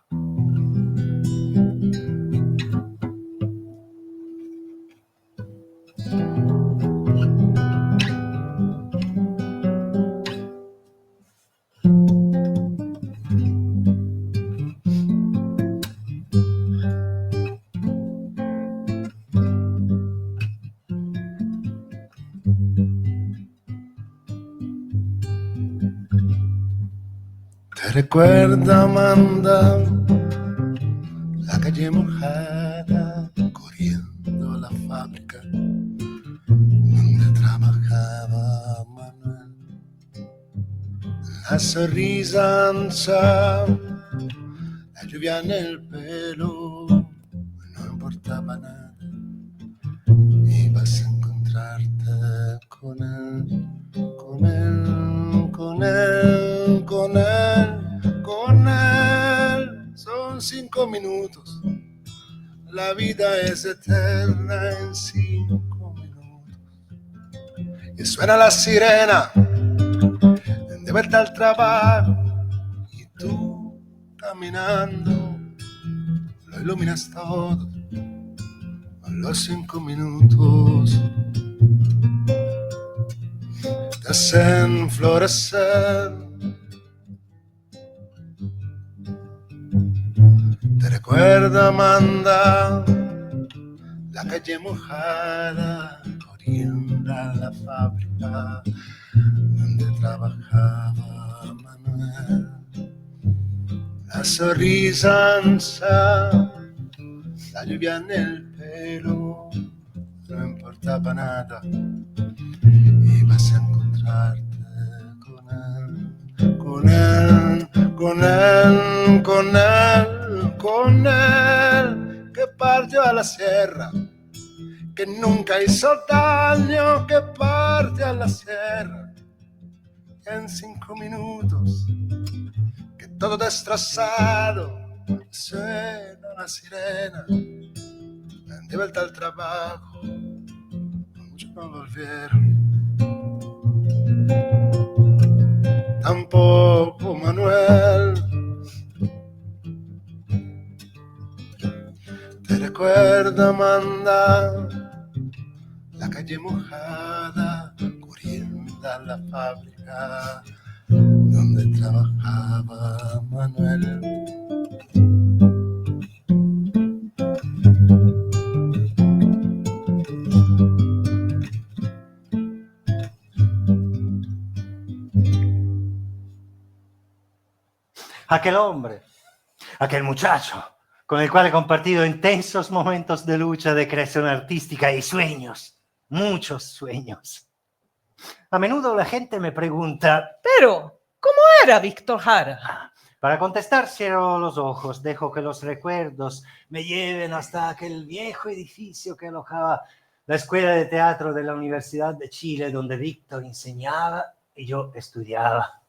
¿Te recuerda, Amanda, la calle mojada, corriendo a la fábrica? la sonrisanza, la lluvia en el pelo, no importaba nada. Ibas a encontrarte con él, con él, con él, con él, con él. Son 5 minutos, la vida es eterna en 5 minutos. Y suena la sirena de vuelta al trabajo y tú caminando lo iluminas todo a los 5 minutos. Te hacen florecer, te recuerda Amanda, la calle mojada, Corinda, la fábrica donde trabajaba Manuel. La sonrisanza, la lluvia en el pelo, no importaba nada. Ibas a encontrarte con él, con él, con él, con él, con él, que partió a la sierra, que nunca hizo daño, que parte a la sierra en 5 minutos, que todo destrozado, suena la sirena, de vuelta al trabajo, muchos no volvieron, tampoco Manuel. Te recuerda Amanda, la calle mojada, Corinda, la fábrica donde trabajaba Manuel. Aquel hombre, aquel muchacho, con el cual he compartido intensos momentos de lucha, de creación artística y sueños, muchos sueños. A menudo la gente me pregunta, Pero, ¿cómo era Víctor Jara? para contestar cierro los ojos, dejo que los recuerdos me lleven hasta aquel viejo edificio que alojaba la Escuela de Teatro de la Universidad de Chile, donde Víctor enseñaba y yo estudiaba.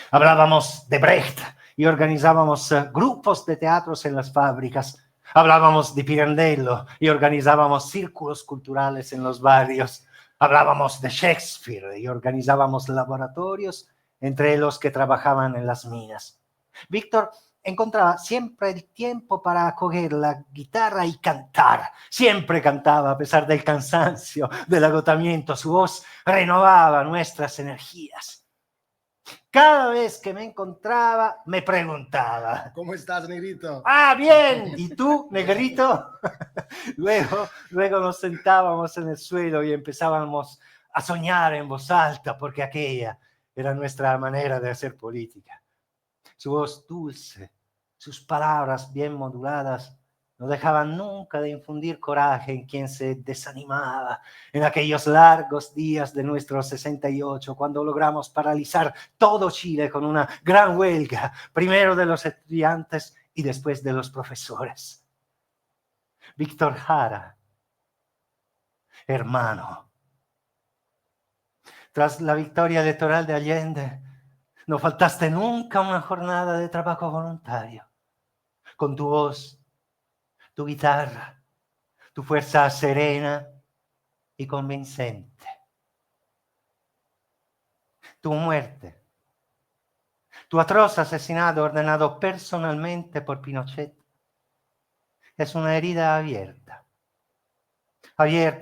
Hablábamos de Brecht y organizábamos grupos de teatros en las fábricas. Hablábamos de Pirandello y organizábamos círculos culturales en los barrios. Hablábamos de Shakespeare y organizábamos laboratorios entre los que trabajaban en las minas. Víctor encontraba siempre el tiempo para coger la guitarra y cantar. Siempre cantaba a pesar del cansancio, del agotamiento. Su voz renovaba nuestras energías. Cada vez que me encontraba, me preguntaba: ¿Cómo estás, negrito? ¡Ah, bien! ¿Y tú, negrito? Luego nos sentábamos en el suelo y empezábamos a soñar en voz alta, porque aquella era nuestra manera de hacer política. Su voz dulce, sus palabras bien moduladas, no dejaban nunca de infundir coraje en quien se desanimaba en aquellos largos días de nuestro 68, cuando logramos paralizar todo Chile con una gran huelga, primero de los estudiantes y después de los profesores. Víctor Jara, hermano. Tras la victoria electoral de Allende, no faltaste nunca una jornada de trabajo voluntario. Con tu voz, tu guitarra, tu fuerza serena y convincente. Tu muerte, tu atroz asesinato ordenado personalmente por Pinochet, es una herida abierta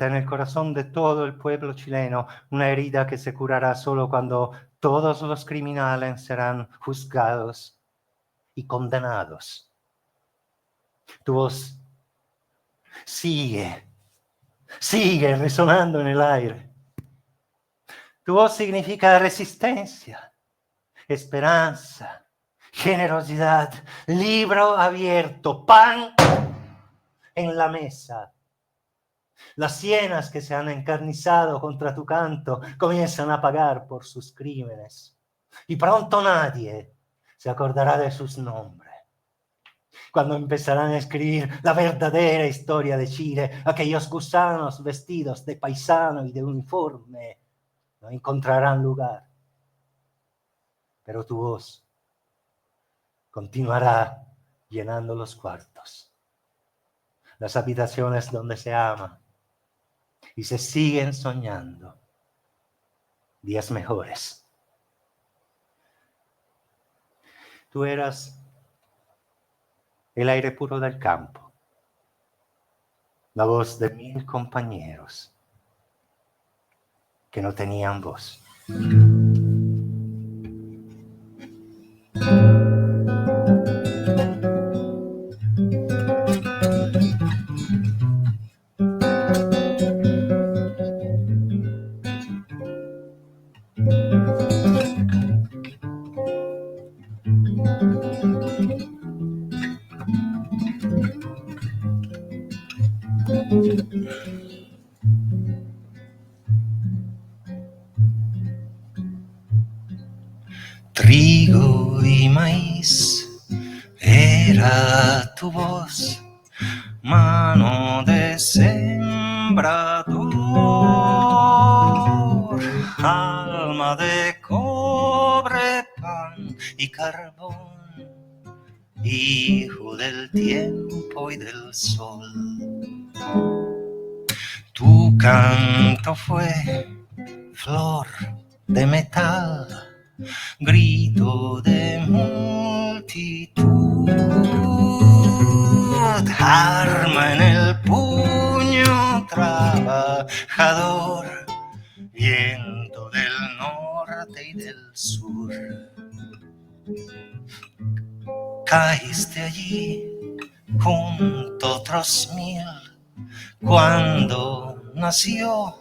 en el corazón de todo el pueblo chileno, una herida que se curará solo cuando todos los criminales serán juzgados y condenados. Tu voz sigue resonando en el aire. Tu voz significa resistencia, esperanza, generosidad, libro abierto, pan en la mesa. Las hienas que se han encarnizado contra tu canto comienzan a pagar por sus crímenes. Y pronto nadie se acordará de sus nombres. Cuando empezarán a escribir la verdadera historia de Chile, aquellos gusanos vestidos de paisano y de uniforme no encontrarán lugar. Pero tu voz continuará llenando los cuartos, las habitaciones donde se ama y se siguen soñando días mejores. Tú eras el aire puro del campo, la voz de 1000 compañeros que no tenían voz. Trigo y maíz era tu voz, mano de sembrador, alma de cobre, pan y carbón, hijo del tiempo y del sol. Tu canto fue flor de metal, grito de multitud, arma en el puño trabajador, viento del norte y del sur. Caíste allí junto a otros 1000 cuando nació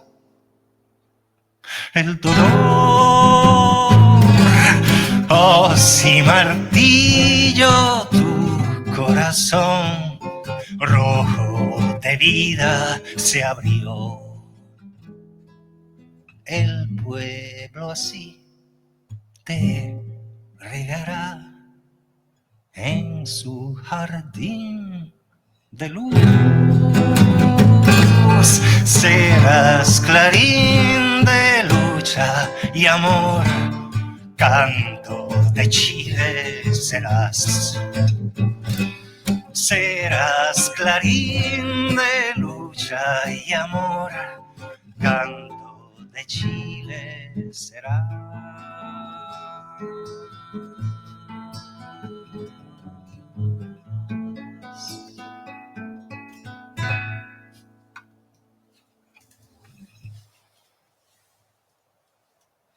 el dolor. Oh, si martillo tu corazón rojo de vida se abrió. El pueblo así te regará en su jardín de luz. Serás clarín de lucha y amor, canto de Chile serás. Serás clarín de lucha y amor, canto de Chile serás.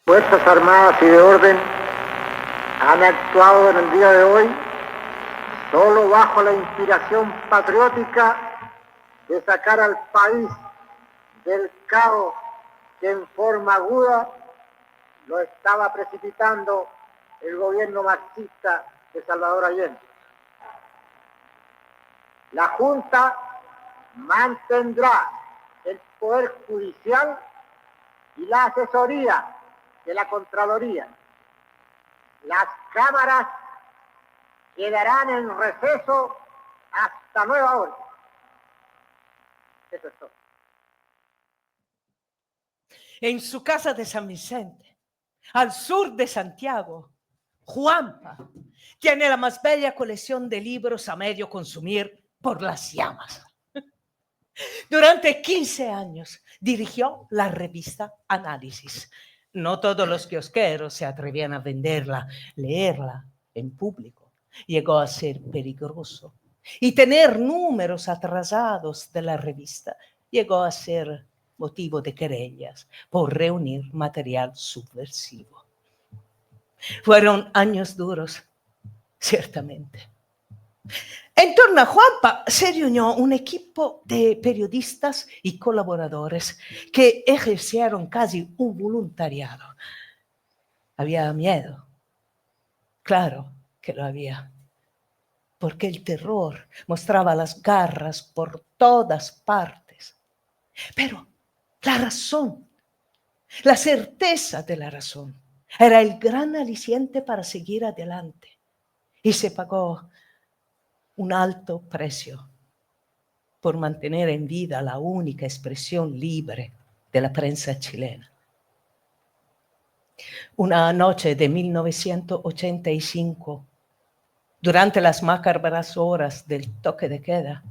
Fuerzas Armadas y de Orden han actuado en el día de hoy solo bajo la inspiración patriótica de sacar al país del caos que en forma aguda lo estaba precipitando el gobierno marxista de Salvador Allende. La Junta mantendrá el poder judicial y la asesoría de la Contraloría. Las cámaras quedarán en receso hasta nueva orden. Eso es todo. En su casa de San Vicente, al sur de Santiago, Juanpa tiene la más bella colección de libros a medio consumir por las llamas. Durante 15 años dirigió la revista Análisis. No todos los kiosqueros se atrevían a venderla, leerla en público. Llegó a ser peligroso. Y tener números atrasados de la revista llegó a ser motivo de querellas por reunir material subversivo. Fueron años duros, ciertamente. En torno a Juanpa se reunió un equipo de periodistas y colaboradores que ejercieron casi un voluntariado. Había miedo, claro que lo había, porque el terror mostraba las garras por todas partes. Pero la razón, la certeza de la razón, Era el gran aliciente para seguir adelante y se pagó un alto precio por mantener en vida la única expresión libre de la prensa chilena. Una noche de 1985, durante las macabras horas del toque de queda,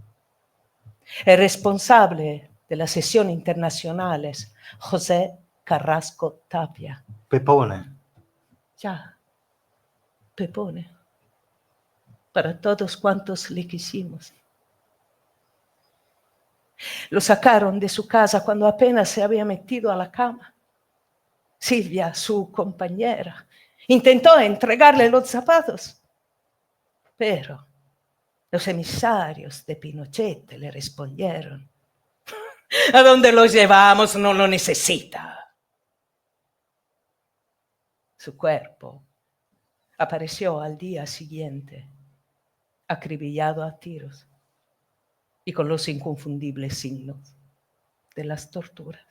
el responsable de las sesiones internacionales, José Carrasco Tapia. Pepone. Ya, Pepone, para todos cuantos le quisimos. Lo sacaron de su casa cuando apenas se había metido a la cama. Silvia, su compañera, intentó entregarle los zapatos, pero los emisarios de Pinochet le respondieron: ¿a dónde lo llevamos? No lo necesita. Su cuerpo apareció al día siguiente, acribillado a tiros y con los inconfundibles signos de las torturas.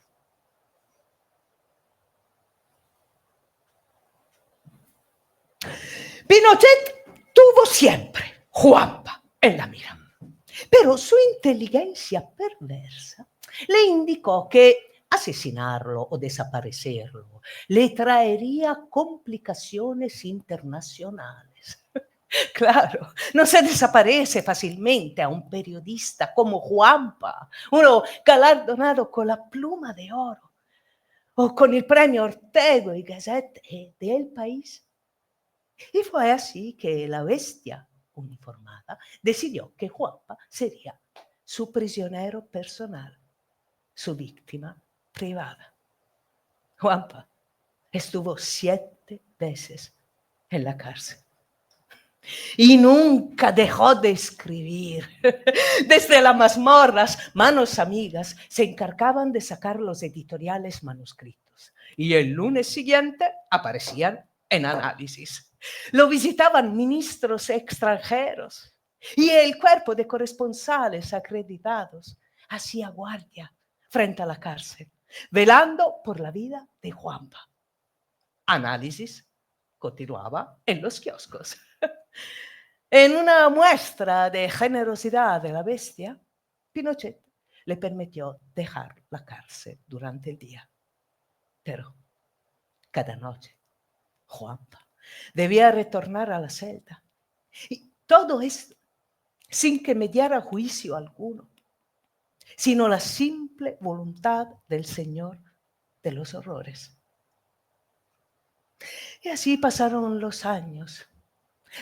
Pinochet tuvo siempre Juanpa en la mira, pero su inteligencia perversa le indicó que asesinarlo o desaparecerlo le traería complicaciones internacionales. Claro, no se desaparece fácilmente a un periodista como Juanpa, uno galardonado con la pluma de oro o con el premio Ortega y Gasset del País. Y fue así que la bestia uniformada decidió que Juanpa sería su prisionero personal, su víctima privada. Juanpa estuvo 7 veces en la cárcel y nunca dejó de escribir. Desde las mazmorras, manos amigas se encargaban de sacar los editoriales manuscritos y el lunes siguiente aparecían en Análisis. Lo visitaban ministros extranjeros y el cuerpo de corresponsales acreditados hacía guardia frente a la cárcel, velando por la vida de Juanpa. Análisis continuaba en los kioscos. En una muestra de generosidad de la bestia, Pinochet le permitió dejar la cárcel durante el día. Pero cada noche, Juanpa debía retornar a la celda. Y todo esto sin que mediara juicio alguno, sino la simple voluntad del Señor de los horrores. Y así pasaron los años.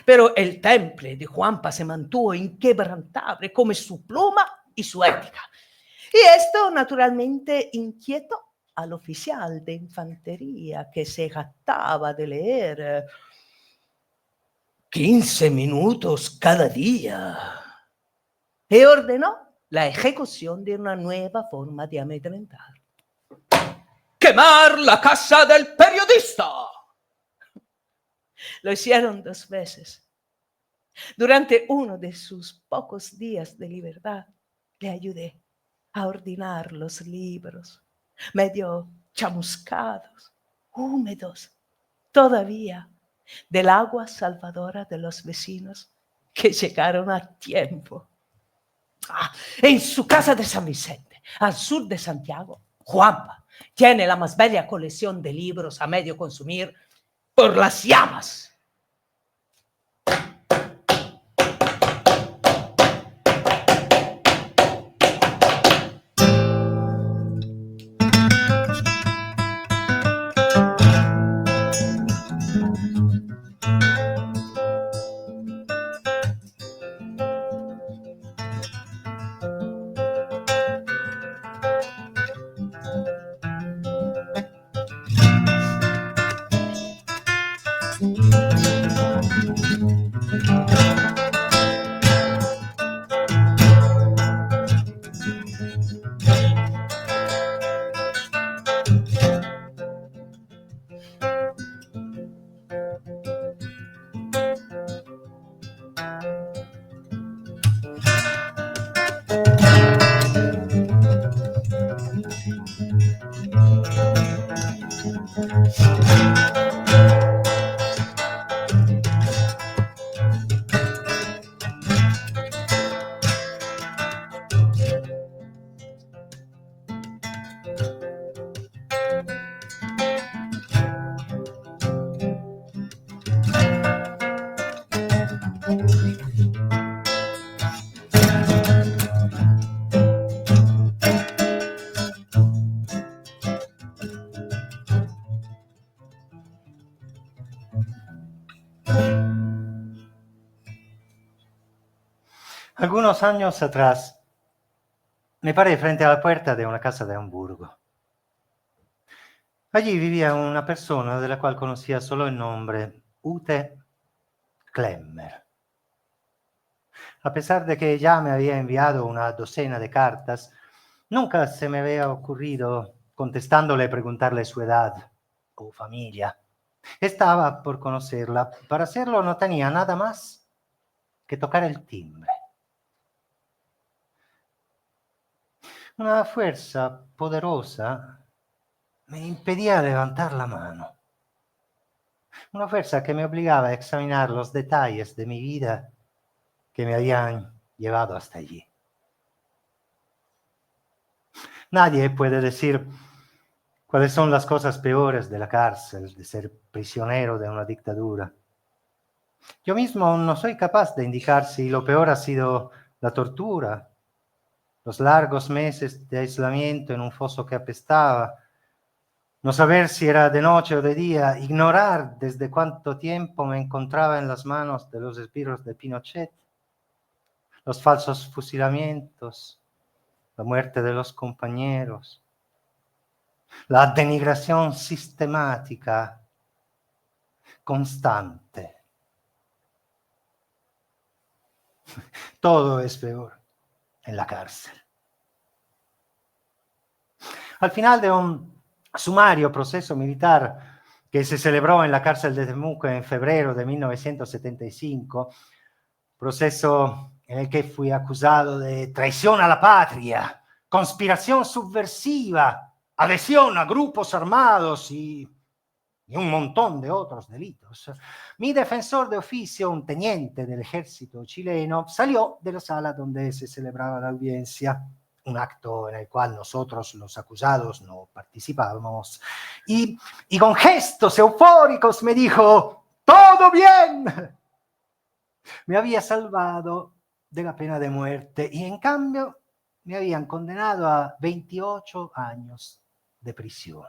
Pero el temple de Juanpa se mantuvo inquebrantable como su pluma y su ética. Y esto naturalmente inquietó al oficial de infantería que se jactaba de leer 15 minutos cada día y ordenó la ejecución de una nueva forma de amedrentar. ¡Quemar la casa del periodista! Lo hicieron 2 veces. Durante uno de sus pocos días de libertad, le ayudé a ordenar los libros, medio chamuscados, húmedos, todavía, del agua salvadora de los vecinos que llegaron a tiempo. En su casa de San Vicente, al sur de Santiago, Juanpa tiene la más bella colección de libros a medio consumir por las llamas. Algunos años atrás me paré frente a la puerta de una casa de Hamburgo. Allí vivía una persona de la cual conocía solo el nombre, Ute Klemmer. A pesar de que ya me había enviado una docena de cartas, nunca se me había ocurrido contestándole preguntarle su edad o familia. Estaba por conocerla. Para hacerlo no tenía nada más que tocar el timbre. Una fuerza poderosa me impedía levantar la mano. Una fuerza que me obligaba a examinar los detalles de mi vida que me habían llevado hasta allí. Nadie puede decir cuáles son las cosas peores de la cárcel, de ser prisionero de una dictadura. Yo mismo no soy capaz de indicar si lo peor ha sido la tortura, los largos meses de aislamiento en un foso que apestaba, no saber si era de noche o de día, ignorar desde cuánto tiempo me encontraba en las manos de los esbirros de Pinochet, los falsos fusilamientos, la muerte de los compañeros, la denigración sistemática, constante. Todo es peor en la cárcel. Al final de un sumario proceso militar que se celebró en la cárcel de Temuco en febrero de 1975, proceso en el que fui acusado de traición a la patria, conspiración subversiva, adhesión a grupos armados y un montón de otros delitos. Mi defensor de oficio, un teniente del ejército chileno, salió de la sala donde se celebraba la audiencia, un acto en el cual nosotros, los acusados, no participábamos, y con gestos eufóricos me dijo: ¡todo bien! Me había salvado de la pena de muerte y en cambio me habían condenado a 28 años de prisión.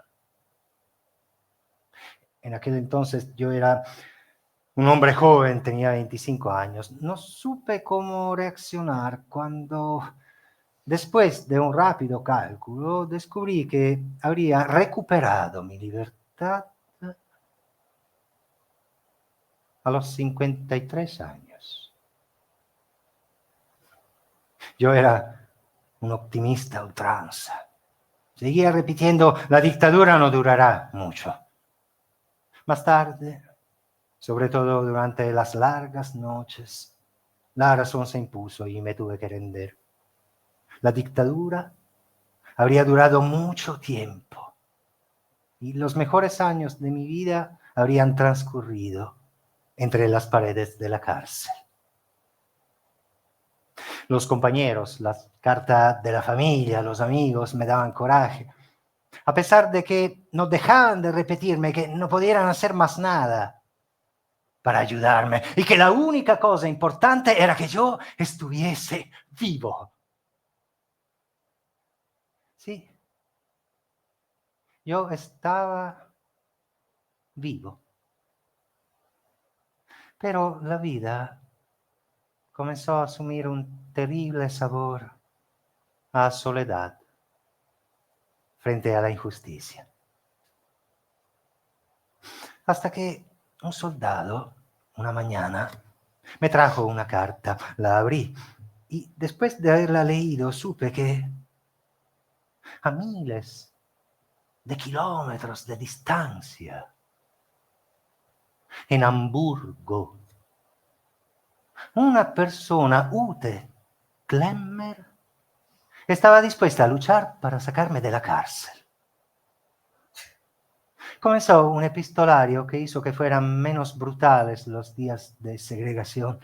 En aquel entonces yo era un hombre joven, tenía 25 años. No supe cómo reaccionar cuando, después de un rápido cálculo, descubrí que habría recuperado mi libertad a los 53 años. Yo era un optimista a ultranza. Seguía repitiendo: la dictadura no durará mucho. Más tarde, sobre todo durante las largas noches, la razón se impuso y me tuve que render. La dictadura habría durado mucho tiempo y los mejores años de mi vida habrían transcurrido entre las paredes de la cárcel. Los compañeros, las cartas de la familia, los amigos me daban coraje, a pesar de que no dejaban de repetirme que no pudieran hacer más nada para ayudarme y que la única cosa importante era que yo estuviese vivo. Sí, yo estaba vivo. Pero la vida comenzó a asumir un terrible sabor a soledad frente a la injusticia. Hasta que un soldado, una mañana, me trajo una carta, la abrí y después de haberla leído supe que a miles de kilómetros de distancia, en Hamburgo, una persona, Ute Klemmer, estaba dispuesta a luchar para sacarme de la cárcel. Comenzó un epistolario que hizo que fueran menos brutales los días de segregación.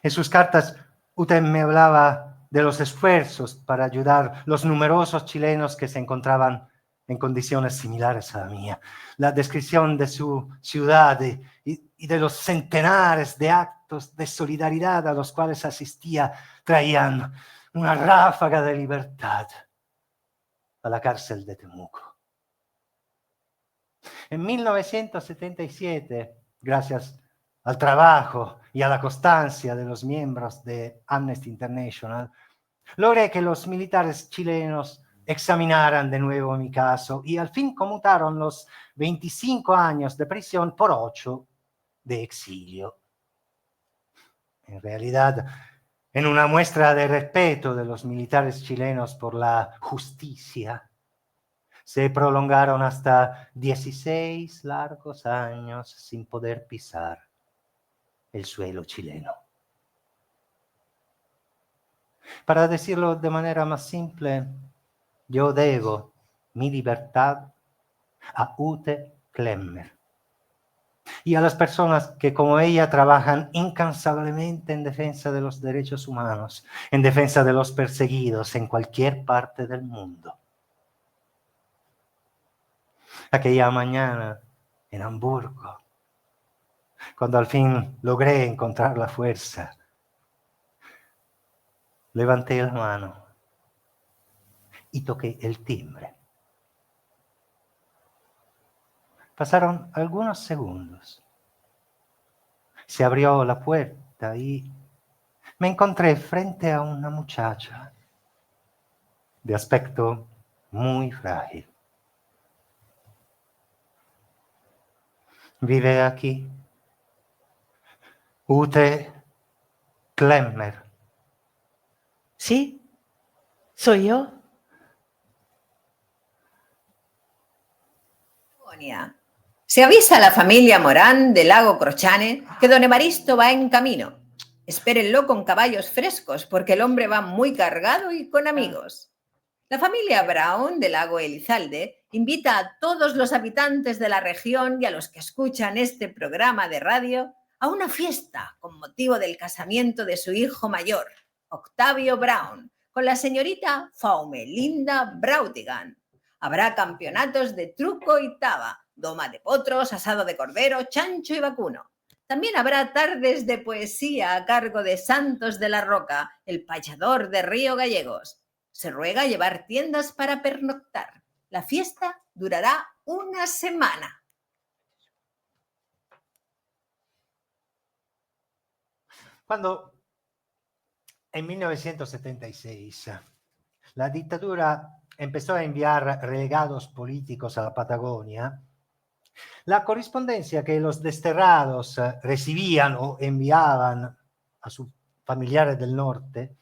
En sus cartas, Ute me hablaba de los esfuerzos para ayudar a los numerosos chilenos que se encontraban en condiciones similares a la mía. La descripción de su ciudad y de los centenares de actos de solidaridad a los cuales asistía traían una ráfaga de libertad a la cárcel de Temuco. En 1977, gracias al trabajo y a la constancia de los miembros de Amnesty International, logré que los militares chilenos examinaran de nuevo mi caso y al fin conmutaron los 25 años de prisión por 8 de exilio. En realidad, en una muestra de respeto de los militares chilenos por la justicia, se prolongaron hasta 16 largos años sin poder pisar el suelo chileno. Para decirlo de manera más simple, yo debo mi libertad a Ute Klemmer y a las personas que como ella trabajan incansablemente en defensa de los derechos humanos, en defensa de los perseguidos en cualquier parte del mundo. Aquella mañana en Hamburgo, cuando al fin logré encontrar la fuerza, levanté la mano y toqué el timbre. Pasaron algunos segundos. Se abrió la puerta y me encontré frente a una muchacha de aspecto muy frágil. Vive aquí Ute Klemmer. Sí, soy yo. Se avisa a la familia Morán del lago Crochane que don Evaristo va en camino. Espérenlo con caballos frescos porque el hombre va muy cargado y con amigos. La familia Brown del lago Elizalde invita a todos los habitantes de la región y a los que escuchan este programa de radio a una fiesta con motivo del casamiento de su hijo mayor, Octavio Brown, con la señorita Faumelinda Brautigan. Habrá campeonatos de truco y taba, doma de potros, asado de cordero, chancho y vacuno. También habrá tardes de poesía a cargo de Santos de la Roca, el payador de Río Gallegos. Se ruega llevar tiendas para pernoctar. La fiesta durará una semana. Cuando en 1976 la dictadura empezó a enviar relegados políticos a la Patagonia, la correspondencia que los desterrados recibían o enviaban a sus familiares del norte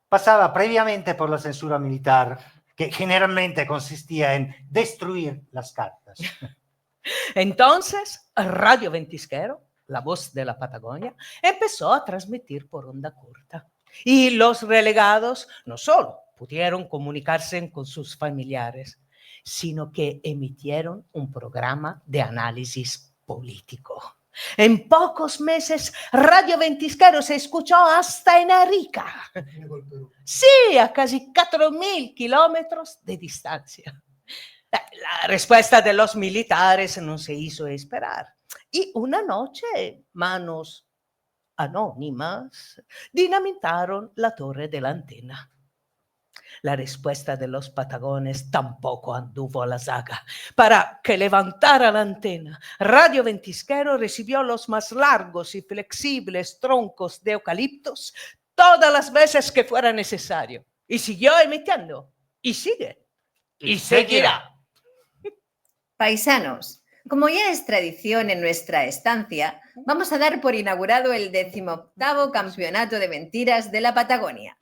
pasaba previamente por la censura militar, que generalmente consistía en destruir las cartas. Entonces, Radio Ventisquero, la voz de la Patagonia, empezó a transmitir por onda corta. Y los relegados no solo pudieron comunicarse con sus familiares, sino que emitieron un programa de análisis político. En pocos meses, Radio Ventisquero se escuchó hasta en Arica. Sí, a casi 4.000 kilómetros de distancia. La respuesta de los militares no se hizo esperar. Y una noche, manos anónimas dinamitaron la torre de la antena. La respuesta de los patagones tampoco anduvo a la zaga. Para que levantara la antena, Radio Ventisquero recibió los más largos y flexibles troncos de eucaliptos todas las veces que fuera necesario. Y siguió emitiendo. Y sigue. Y seguirá. Paisanos, como ya es tradición en nuestra estancia, vamos a dar por inaugurado el 18º Campeonato de Mentiras de la Patagonia.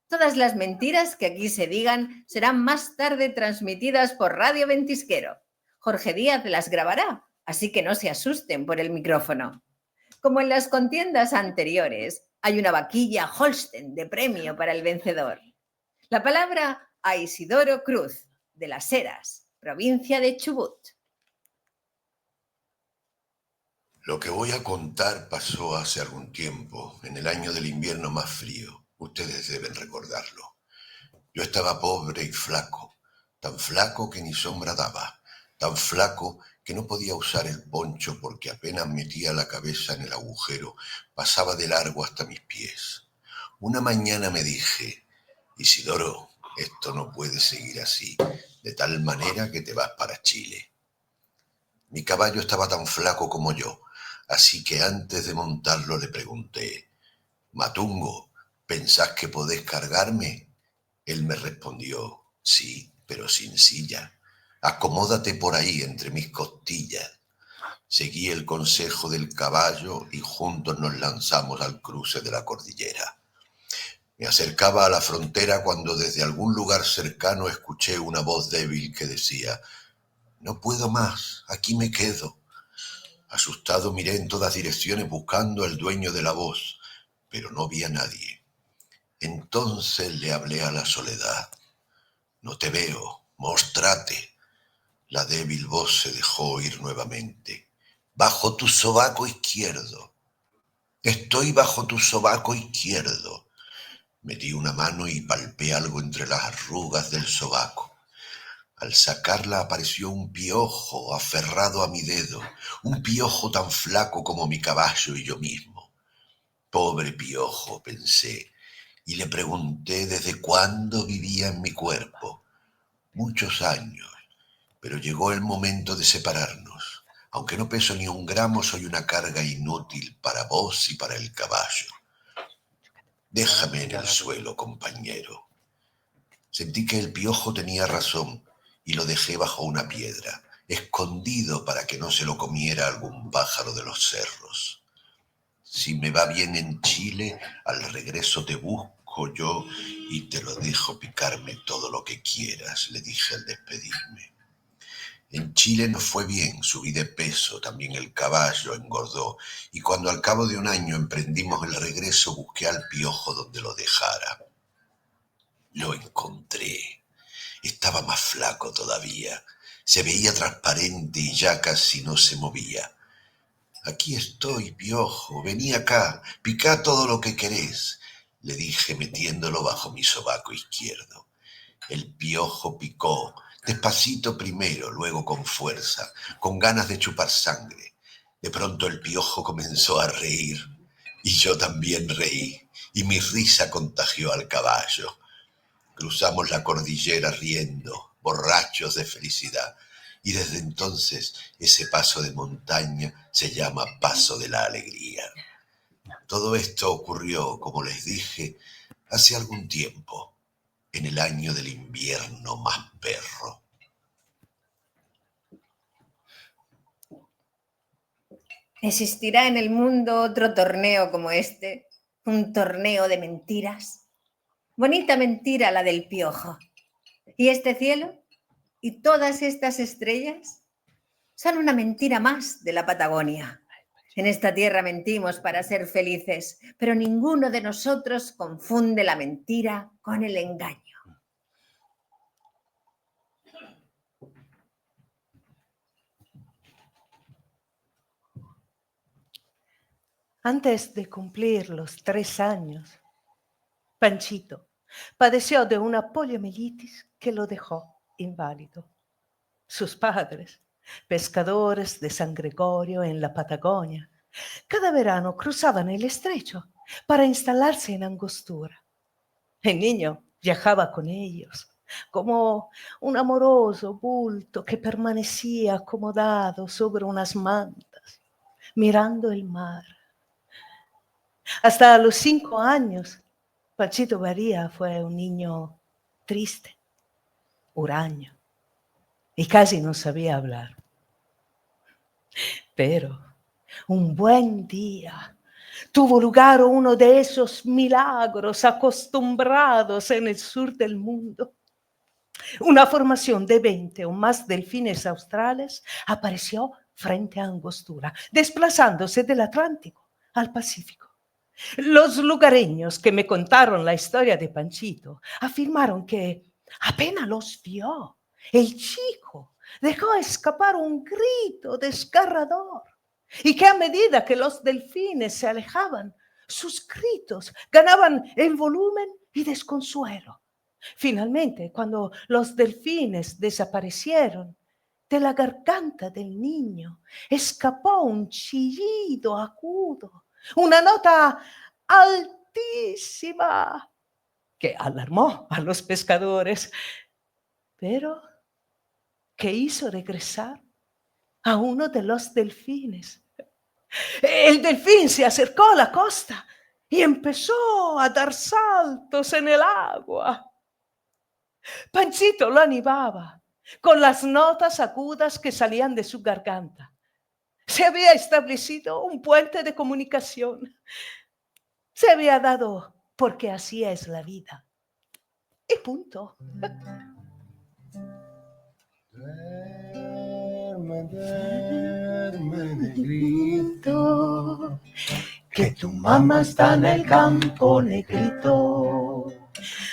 Todas las mentiras que aquí se digan serán más tarde transmitidas por Radio Ventisquero. Jorge Díaz las grabará, así que no se asusten por el micrófono. Como en las contiendas anteriores, hay una vaquilla Holsten de premio para el vencedor. La palabra a Isidoro Cruz, de Las Heras, provincia de Chubut. Lo que voy a contar pasó hace algún tiempo, en el año del invierno más frío. Ustedes deben recordarlo. Yo estaba pobre y flaco, tan flaco que ni sombra daba, tan flaco que no podía usar el poncho porque apenas metía la cabeza en el agujero, pasaba de largo hasta mis pies. Una mañana me dije, Isidoro, esto no puede seguir así, de tal manera que te vas para Chile. Mi caballo estaba tan flaco como yo, Así que antes de montarlo le pregunté: Matungo, ¿pensás que podés cargarme? Él me respondió: sí, pero sin silla. Acomódate por ahí entre mis costillas. Seguí el consejo del caballo y juntos nos lanzamos al cruce de la cordillera. Me acercaba a la frontera cuando desde algún lugar cercano escuché una voz débil que decía: no puedo más, aquí me quedo. Asustado miré en todas direcciones buscando al dueño de la voz, pero no vi a nadie. Entonces le hablé a la soledad: no te veo, mostrate. La débil voz se dejó oír nuevamente: bajo tu sobaco izquierdo. Estoy bajo tu sobaco izquierdo. Metí una mano y palpé algo entre las arrugas del sobaco. Al sacarla apareció un piojo aferrado a mi dedo, un piojo tan flaco como mi caballo y yo mismo. Pobre piojo, pensé, y le pregunté desde cuándo vivía en mi cuerpo. Muchos años, pero llegó el momento de separarnos. Aunque no peso ni un gramo, soy una carga inútil para vos y para el caballo. Déjame en el suelo, compañero. Sentí que el piojo tenía razón y lo dejé bajo una piedra, escondido para que no se lo comiera algún pájaro de los cerros. Si me va bien en Chile, al regreso te busco yo y te lo dejo picarme todo lo que quieras, le dije al despedirme. En Chile nos fue bien, subí de peso, también el caballo engordó, y cuando al cabo de un año emprendimos el regreso, busqué al piojo donde lo dejara. Lo encontré. Estaba más flaco todavía. Se veía transparente y ya casi no se movía. Aquí estoy, piojo, vení acá, picá todo lo que querés, le dije metiéndolo bajo mi sobaco izquierdo. El piojo picó, despacito primero, luego con fuerza, con ganas de chupar sangre. De pronto el piojo comenzó a reír, y yo también reí, y mi risa contagió al caballo. Cruzamos la cordillera riendo, borrachos de felicidad, y desde entonces ese paso de montaña se llama Paso de la Alegría. Todo esto ocurrió, como les dije, hace algún tiempo, en el año del invierno más perro. ¿Existirá en el mundo otro torneo como este? ¿Un torneo de mentiras? Bonita mentira la del piojo. ¿Y este cielo? ¿Y todas estas estrellas? Son una mentira más de la Patagonia. En esta tierra mentimos para ser felices, pero ninguno de nosotros confunde la mentira con el engaño. Antes de cumplir los 3 años, Panchito padeció de una poliomielitis que lo dejó inválido. Sus padres, pescadores de San Gregorio en la Patagonia, cada verano cruzaban el estrecho para instalarse en Angostura. El niño viajaba con ellos como un amoroso bulto que permanecía acomodado sobre unas mantas, mirando el mar. Hasta los 5 años, Panchito Varía fue un niño triste, huraño, y casi no sabía hablar. Pero un buen día tuvo lugar uno de esos milagros acostumbrados en el sur del mundo. Una formación de 20 o más delfines australes apareció frente a Angostura, desplazándose del Atlántico al Pacífico. Los lugareños que me contaron la historia de Panchito afirmaron que apenas los vio, el chico dejó escapar un grito desgarrador y que a medida que los delfines se alejaban, sus gritos ganaban en volumen y desconsuelo. Finalmente, cuando los delfines desaparecieron, de la garganta del niño escapó un chillido agudo, una nota altísima que alarmó a los pescadores, pero que hizo regresar a uno de los delfines. El delfín se acercó a la costa y empezó a dar saltos en el agua. Panchito lo animaba con las notas agudas que salían de su garganta. Se había establecido un puente de comunicación. Se había dado porque así es la vida. Y punto. Duerme, duerme, negrito, que tu mamá está en el campo, negrito.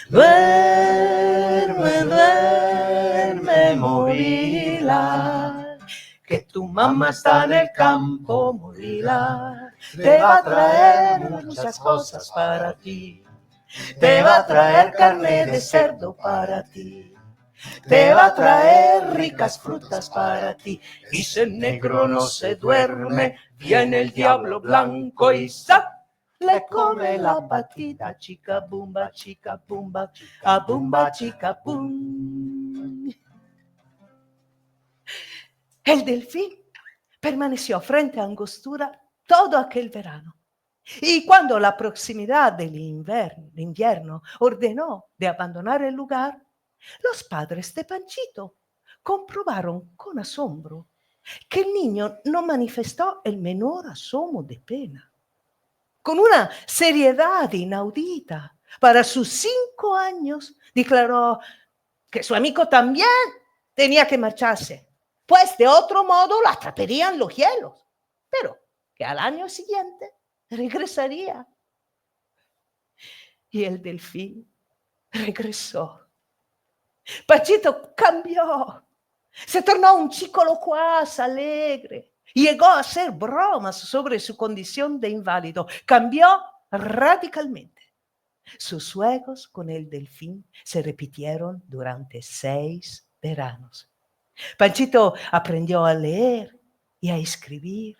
Duerme, duerme, morila, que tu mamá está en el campo, morila. Te va a traer muchas cosas para ti. Te va a traer carne de cerdo para ti. Te va a traer ricas frutas para ti. Y si el negro no se duerme, viene el diablo blanco y ¡zap! Le come la patita, chica bumba, a bumba, chica bum. El delfín permaneció frente a Angostura todo aquel verano. Y cuando la proximidad del invierno ordenó de abandonar el lugar, los padres de Panchito comprobaron con asombro que el niño no manifestó el menor asomo de pena. Con una seriedad inaudita, para sus 5 años, declaró que su amigo también tenía que marcharse, pues de otro modo lo atraparían los hielos, pero que al año siguiente regresaría. Y el delfín regresó. Panchito cambió. Se tornó un chico locuaz, alegre. Llegó a hacer bromas sobre su condición de inválido. Cambió radicalmente. Sus juegos con el delfín se repitieron durante 6 veranos. Panchito aprendió a leer y a escribir,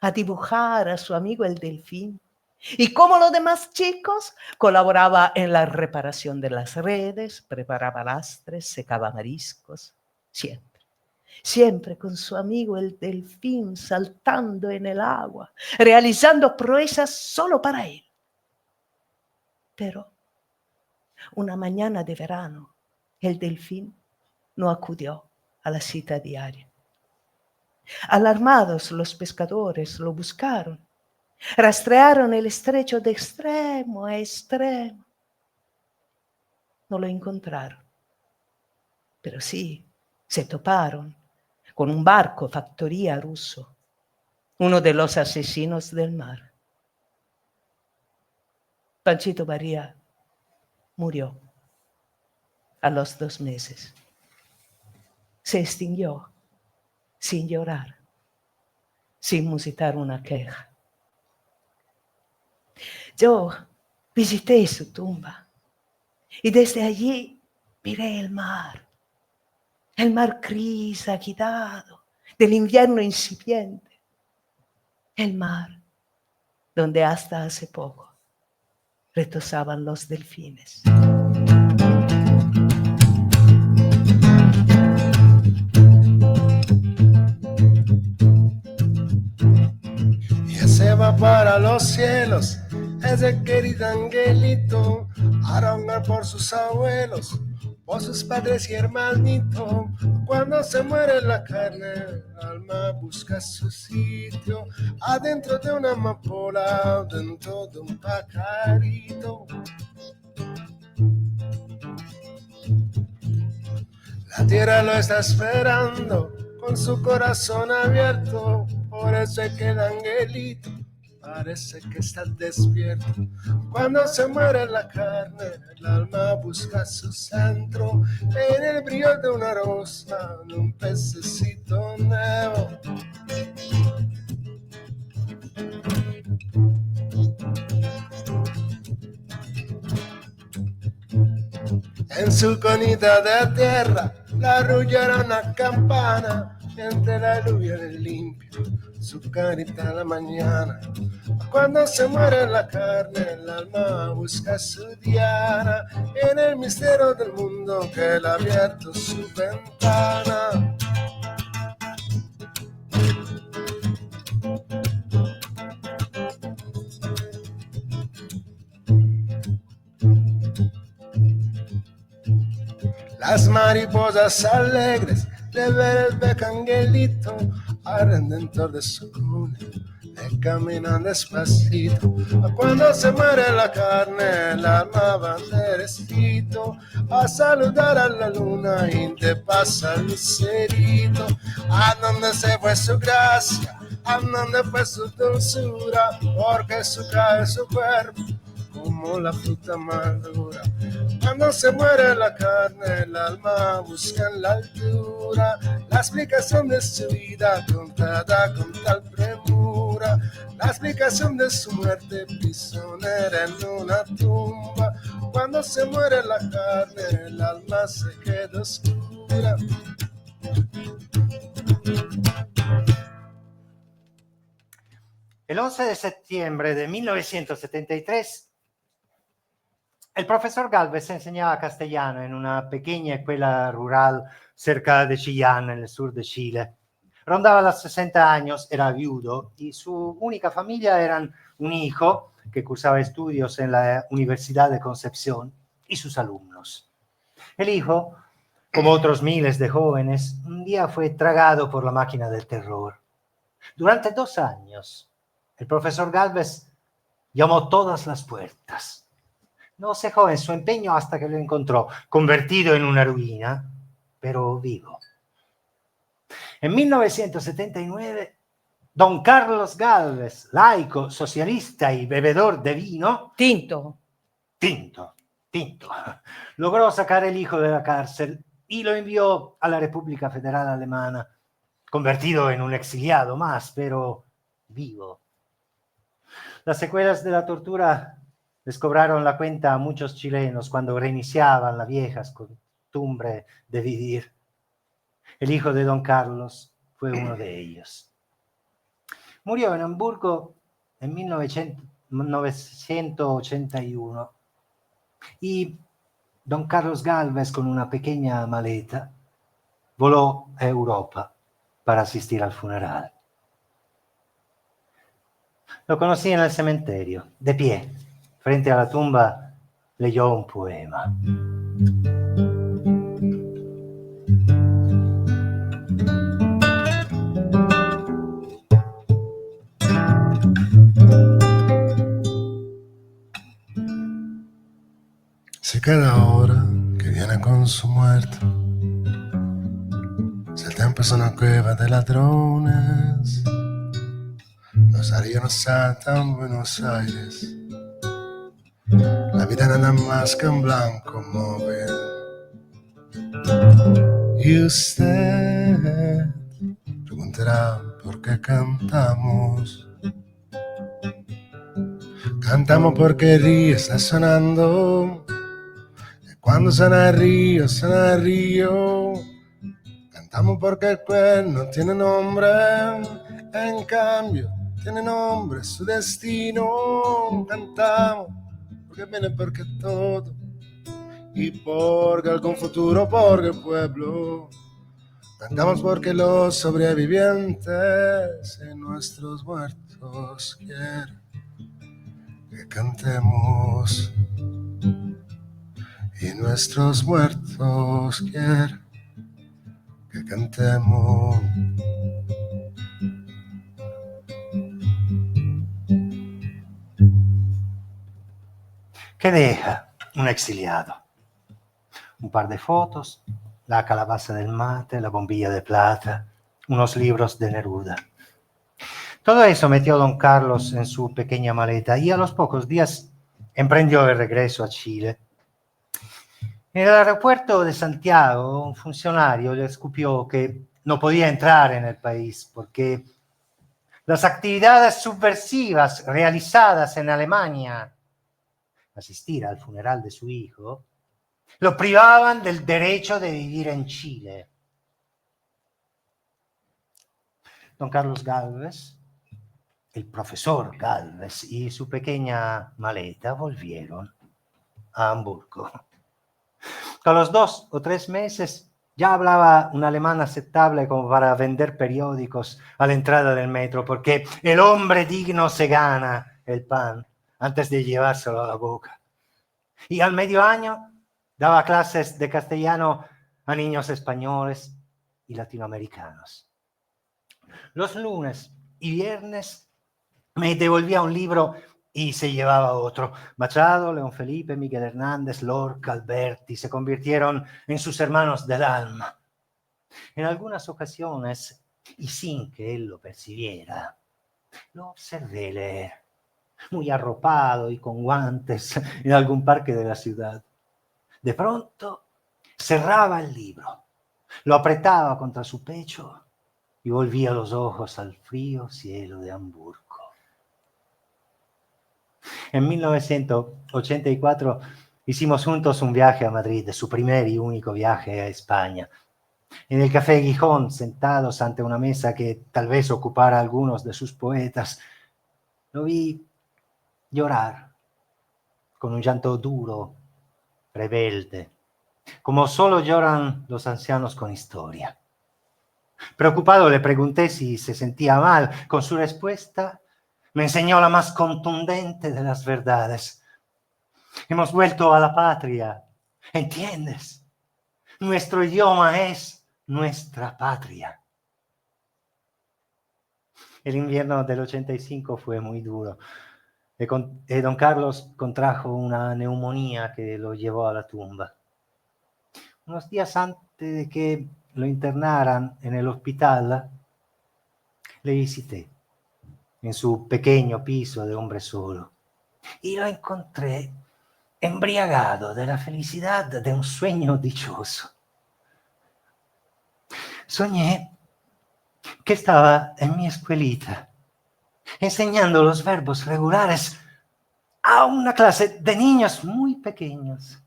a dibujar a su amigo el delfín. Y como los demás chicos, colaboraba en la reparación de las redes, preparaba lastres, secaba mariscos, siempre con su amigo el delfín saltando en el agua, realizando proezas solo para él. Pero una mañana de verano, el delfín no acudió a la cita diaria. Alarmados, los pescadores lo buscaron. Rastrearon el estrecho de extremo a extremo. No lo encontraron. Pero sí, se toparon con un barco factoría ruso, uno de los asesinos del mar. Panchito Varela murió a los 2 meses. Se extinguió sin llorar, sin musitar una queja. Yo visité su tumba y desde allí miré el mar gris agitado del invierno incipiente, el mar donde hasta hace poco retozaban los delfines. Ya se va para los cielos ese querido angelito, a rongar por sus abuelos, por sus padres y hermanitos. Cuando se muere la carne, el alma busca su sitio, adentro de una amapola, dentro de un pajarito. La tierra lo está esperando con su corazón abierto, por eso es que el angelito parece que está despierto. Cuando se muere la carne, el alma busca su centro, en el brillo de una rosa, de un pececito nuevo. En su conita de tierra, la arrullera una campana, entre la lluvia del limpio, su carita a la mañana. Cuando se muere la carne, el alma busca su diana, en el misterio del mundo que él ha abierto su ventana. Las mariposas alegres de ver el beco angelito al redentor de su cuna le caminan despacito. Cuando se muere la carne, el alma va derechito a saludar a la luna y te pasa el lucerito. ¿A dónde se fue su gracia? ¿A dónde fue su dulzura? Porque su cae su cuerpo como la fruta madura. Cuando se muere la carne, el alma busca en la altura la explicación de su vida contada con tal premura, la explicación de su muerte prisionera en una tumba. Cuando se muere la carne, el alma se queda oscura. El 11 de septiembre de 1973, el profesor Gálvez enseñaba castellano en una pequeña escuela rural cerca de Chillán, en el sur de Chile. Rondaba los 60 años, era viudo y su única familia eran un hijo que cursaba estudios en la Universidad de Concepción y sus alumnos. El hijo, como otros miles de jóvenes, un día fue tragado por la máquina del terror. Durante 2 años, el profesor Gálvez llamó todas las puertas. No cejó en su empeño hasta que lo encontró, convertido en una ruina, pero vivo. En 1979, don Carlos Gálvez, laico, socialista y bebedor de vino... Tinto, logró sacar el hijo de la cárcel y lo envió a la República Federal Alemana, convertido en un exiliado más, pero vivo. Las secuelas de la tortura les cobraron la cuenta a muchos chilenos cuando reiniciaban la vieja costumbre de vivir. El hijo de don Carlos fue uno de ellos. Murió en Hamburgo en 1981 y don Carlos Gálvez, con una pequeña maleta, voló a Europa para asistir al funeral. Lo conocí en el cementerio, de pie. Frente a la tumba leyó un poema. Si cada hora que viene con su muerto, si el tiempo es una cueva de ladrones, los arianos saltan en Buenos Aires. La vida nada más que un blanco móvil. Y usted preguntará por qué cantamos. Cantamos porque el río está sonando. Y cuando suena el río, suena el río. Cantamos porque el cuerno tiene nombre. En cambio, tiene nombre su destino. Cantamos porque viene porque todo y porque algún futuro, porque el pueblo. Cantamos porque los sobrevivientes y nuestros muertos quieren que cantemos, y nuestros muertos quieren que cantemos. ¿Qué deja un exiliado? Un par de fotos, la calabaza del mate, la bombilla de plata, unos libros de Neruda. Todo eso metió don Carlos en su pequeña maleta y a los pocos días emprendió el regreso a Chile. En el aeropuerto de Santiago, un funcionario le escupió que no podía entrar en el país porque las actividades subversivas realizadas en Alemania, asistir al funeral de su hijo, lo privaban del derecho de vivir en Chile. Don Carlos Gálvez, el profesor Gálvez y su pequeña maleta volvieron a Hamburgo. A los 2 o 3 meses ya hablaba un alemán aceptable como para vender periódicos a la entrada del metro, porque el hombre digno se gana el pan antes de llevárselo a la boca. Y al medio año daba clases de castellano a niños españoles y latinoamericanos. Los lunes y viernes me devolvía un libro y se llevaba otro. Machado, León Felipe, Miguel Hernández, Lorca, Alberti se convirtieron en sus hermanos del alma. En algunas ocasiones, y sin que él lo percibiera, lo observé leer, muy arropado y con guantes en algún parque de la ciudad. De pronto cerraba el libro, lo apretaba contra su pecho y volvía los ojos al frío cielo de Hamburgo. En 1984 hicimos juntos un viaje a Madrid, su primer y único viaje a España. En el Café Gijón, sentados ante una mesa que tal vez ocupara a algunos de sus poetas, lo vi llorar con un llanto duro, rebelde, como solo lloran los ancianos con historia. Preocupado le pregunté si se sentía mal. Con su respuesta me enseñó la más contundente de las verdades. Hemos vuelto a la patria, ¿entiendes? Nuestro idioma es nuestra patria. El invierno del 85 fue muy duro. Don Carlos contrajo una neumonía que lo llevó a la tumba. Unos días antes de que lo internaran en el hospital, le visité en su pequeño piso de hombre solo y lo encontré embriagado de la felicidad de un sueño dichoso. Soñé que estaba en mi escuelita enseñando los verbos regulares a una clase de niños muy pequeños.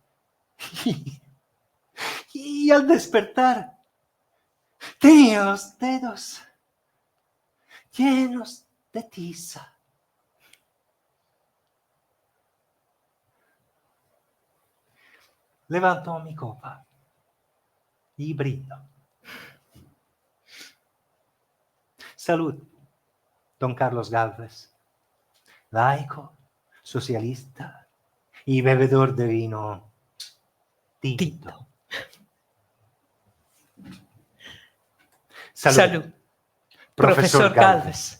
Y al despertar tenía los dedos llenos de tiza. Levanto mi copa y brindo. Salud, don Carlos Gálvez, laico, socialista y bebedor de vino tinto. Salud, profesor Gálvez.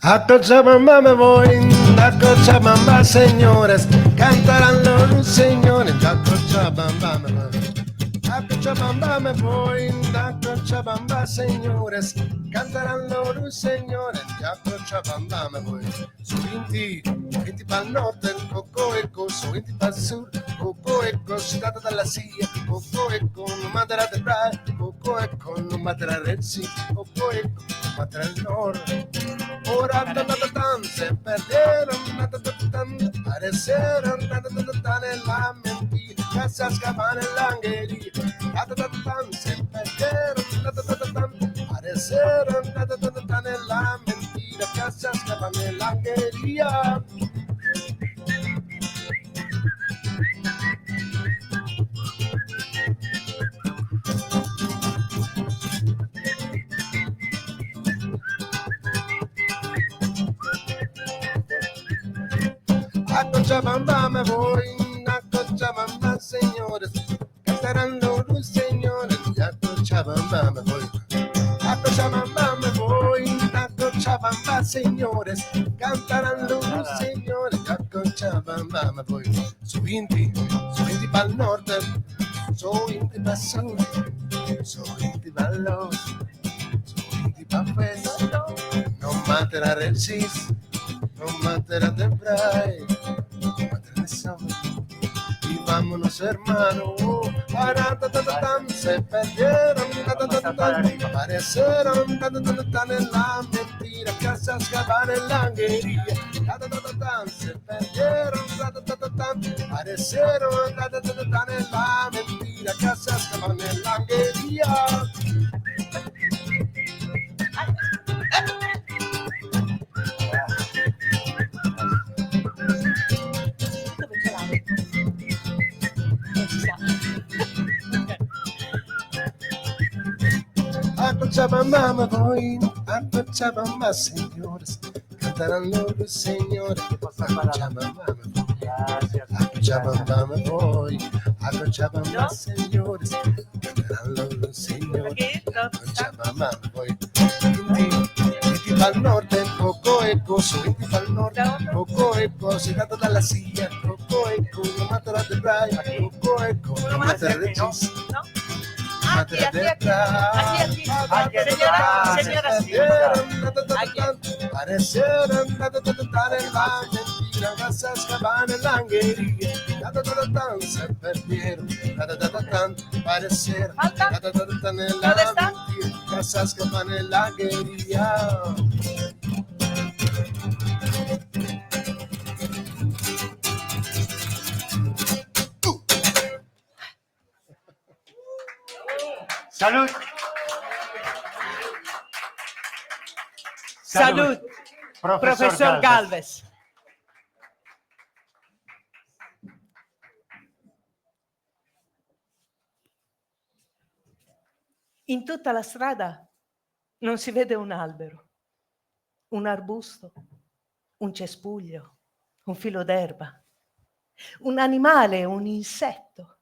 A Cochabamba me voy, a Cochabamba, señores, cantarán los ruiseñores. A Cochabamba me voy, a Cochabamba me voy, a Cochabamba, señores, cantarán los ruiseñores. A Cochabamba me voy. Su inti pa'l norte, coco eco, su inti pa'l sur, coco eco, ciudad de la silla, coco eco, no matará de praia, coco eco, no matará del sí, coco eco, no matará el norte. Ora tan se perdieron, aparecieron en la mentira, ya se escapan en la anguería. Tan se perdieron, aparecieron en la mentira, ya se escapan en la anguería. A Cochabamba me voy, a Cochabamba, señores, cantarán los ruiseñores. A Cochabamba me voy, a Cochabamba me voy, a Cochabamba, señores, cantarán los ruiseñores. A Cochabamba me voy. Su inti pa'l norte, su inti pa'l sur, su inti pa'l norte, su inti pa'l west. No matará el cis, no matará de brai, no matará de sol. Y vámonos, hermano, se perdieron, aparecieron en la mentira, que se escapan en la anguería. Se perdieron, aparecieron en la mentira, que se escapan en la anguería. A Cochabamba me voy, a Cochabamba, señores, cantarán los ruiseñores. A Cochabamba me voy, a Cochabamba me voy, a Cochabamba, señores, los señores, a Cochabamba me voy. Inti pa'l norte, Coco Eco, soy Inti pa'l norte, Coco Eco, soy gato de la silla, Coco Eco, no matarás de playa, Coco Eco, no matarás de chis. Aquí, señora, parecieron en la mentira, vas a escapar en la anguería, se perdieron, parecieron en la mentira, vas a escapar en la anguería. Salud. Salud, professor Galvez. In tutta la strada non si vede un albero, un arbusto, un cespuglio, un filo d'erba, un animale, un insetto,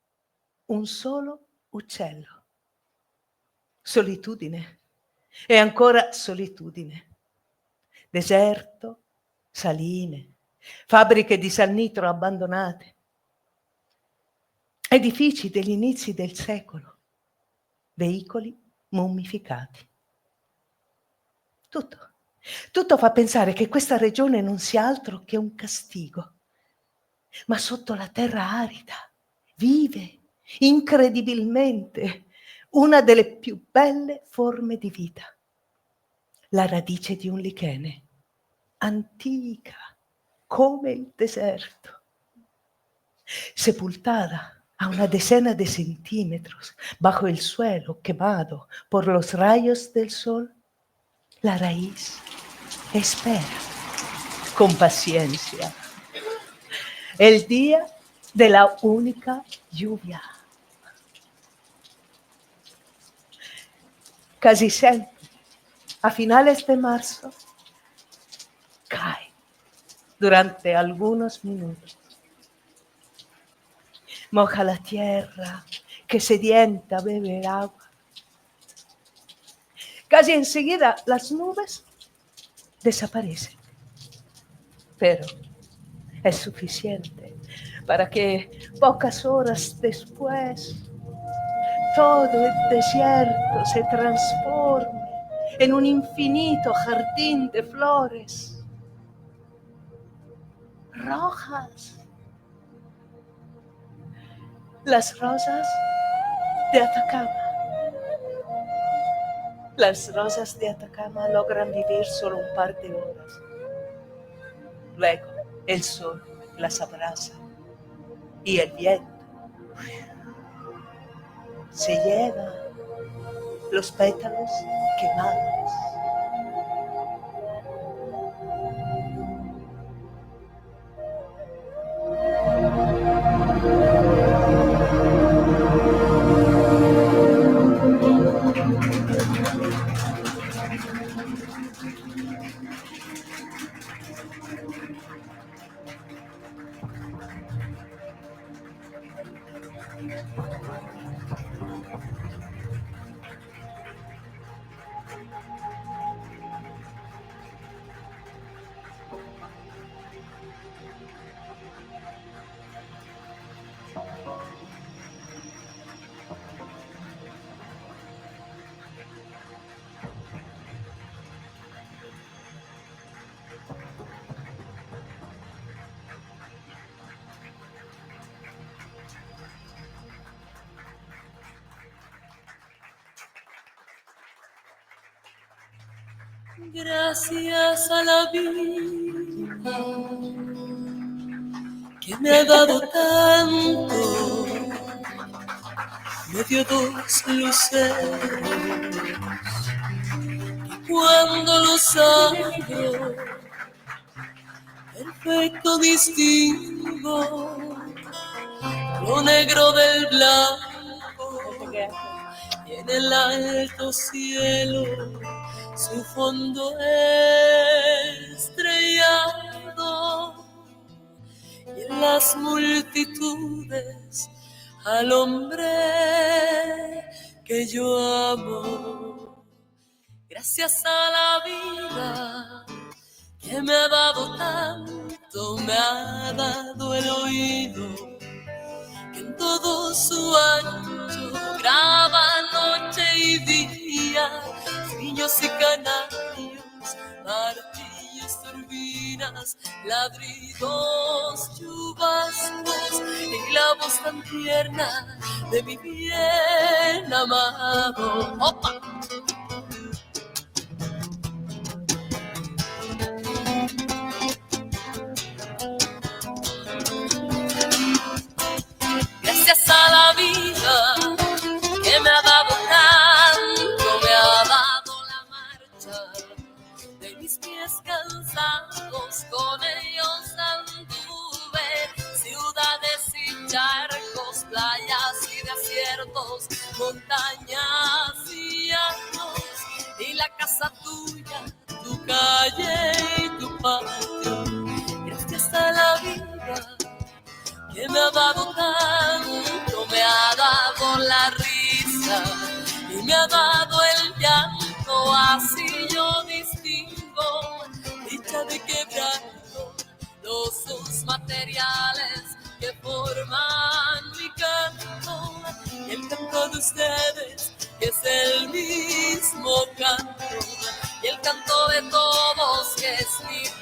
un solo uccello. Solitudine e ancora solitudine. Deserto, saline, fabbriche di sannitro abbandonate, edifici degli inizi del secolo, veicoli mummificati. Tutto fa pensare che questa regione non sia altro che un castigo, ma sotto la terra arida vive incredibilmente una delle più belle forme di vita, la radice di un lichene, antica come il deserto, sepultada a una decena de centímetros bajo el suelo quemado por los rayos del sol. La raíz espera con paciencia el día de la única lluvia. Casi sempre, a finales de marzo, cae durante algunos minutos. Moja la tierra que sedienta bebe el agua. Casi enseguida las nubes desaparecen, pero es suficiente para que pocas horas después todo el desierto se transforme en un infinito jardín de flores rojas. Las rosas de Atacama. Las rosas de Atacama logran vivir solo un par de horas. Luego el sol las abraza y el viento se lleva los pétalos quemados. Gracias a la vida que me ha dado tanto, me dio dos luceros que cuando los abro perfecto distingo lo negro del blanco y en el alto cielo su fondo estrellado y en las multitudes al hombre que yo amo. Gracias a la vida que me ha dado tanto, me ha dado el oído que en todo su ancho graba noche y día, niños y canarios, martillos, turbinas, ladridos, chubascos y la voz tan tierna de mi bien amado. ¡Opa! Gracias a la vida que me ha dado tanto, me ha dado la marcha de mis pies cansados, con ellos anduve ciudades y charcos, playas y desiertos, montañas y llanos, y la casa tuya, tu calle y tu patio. Gracias a la vida que me ha dado tanto, me ha dado la risa y me ha dado el llanto, así yo distingo dicha de quebranto, los dos materiales que forman mi canto, y el canto de ustedes que es el mismo canto, y el canto de todos que es mi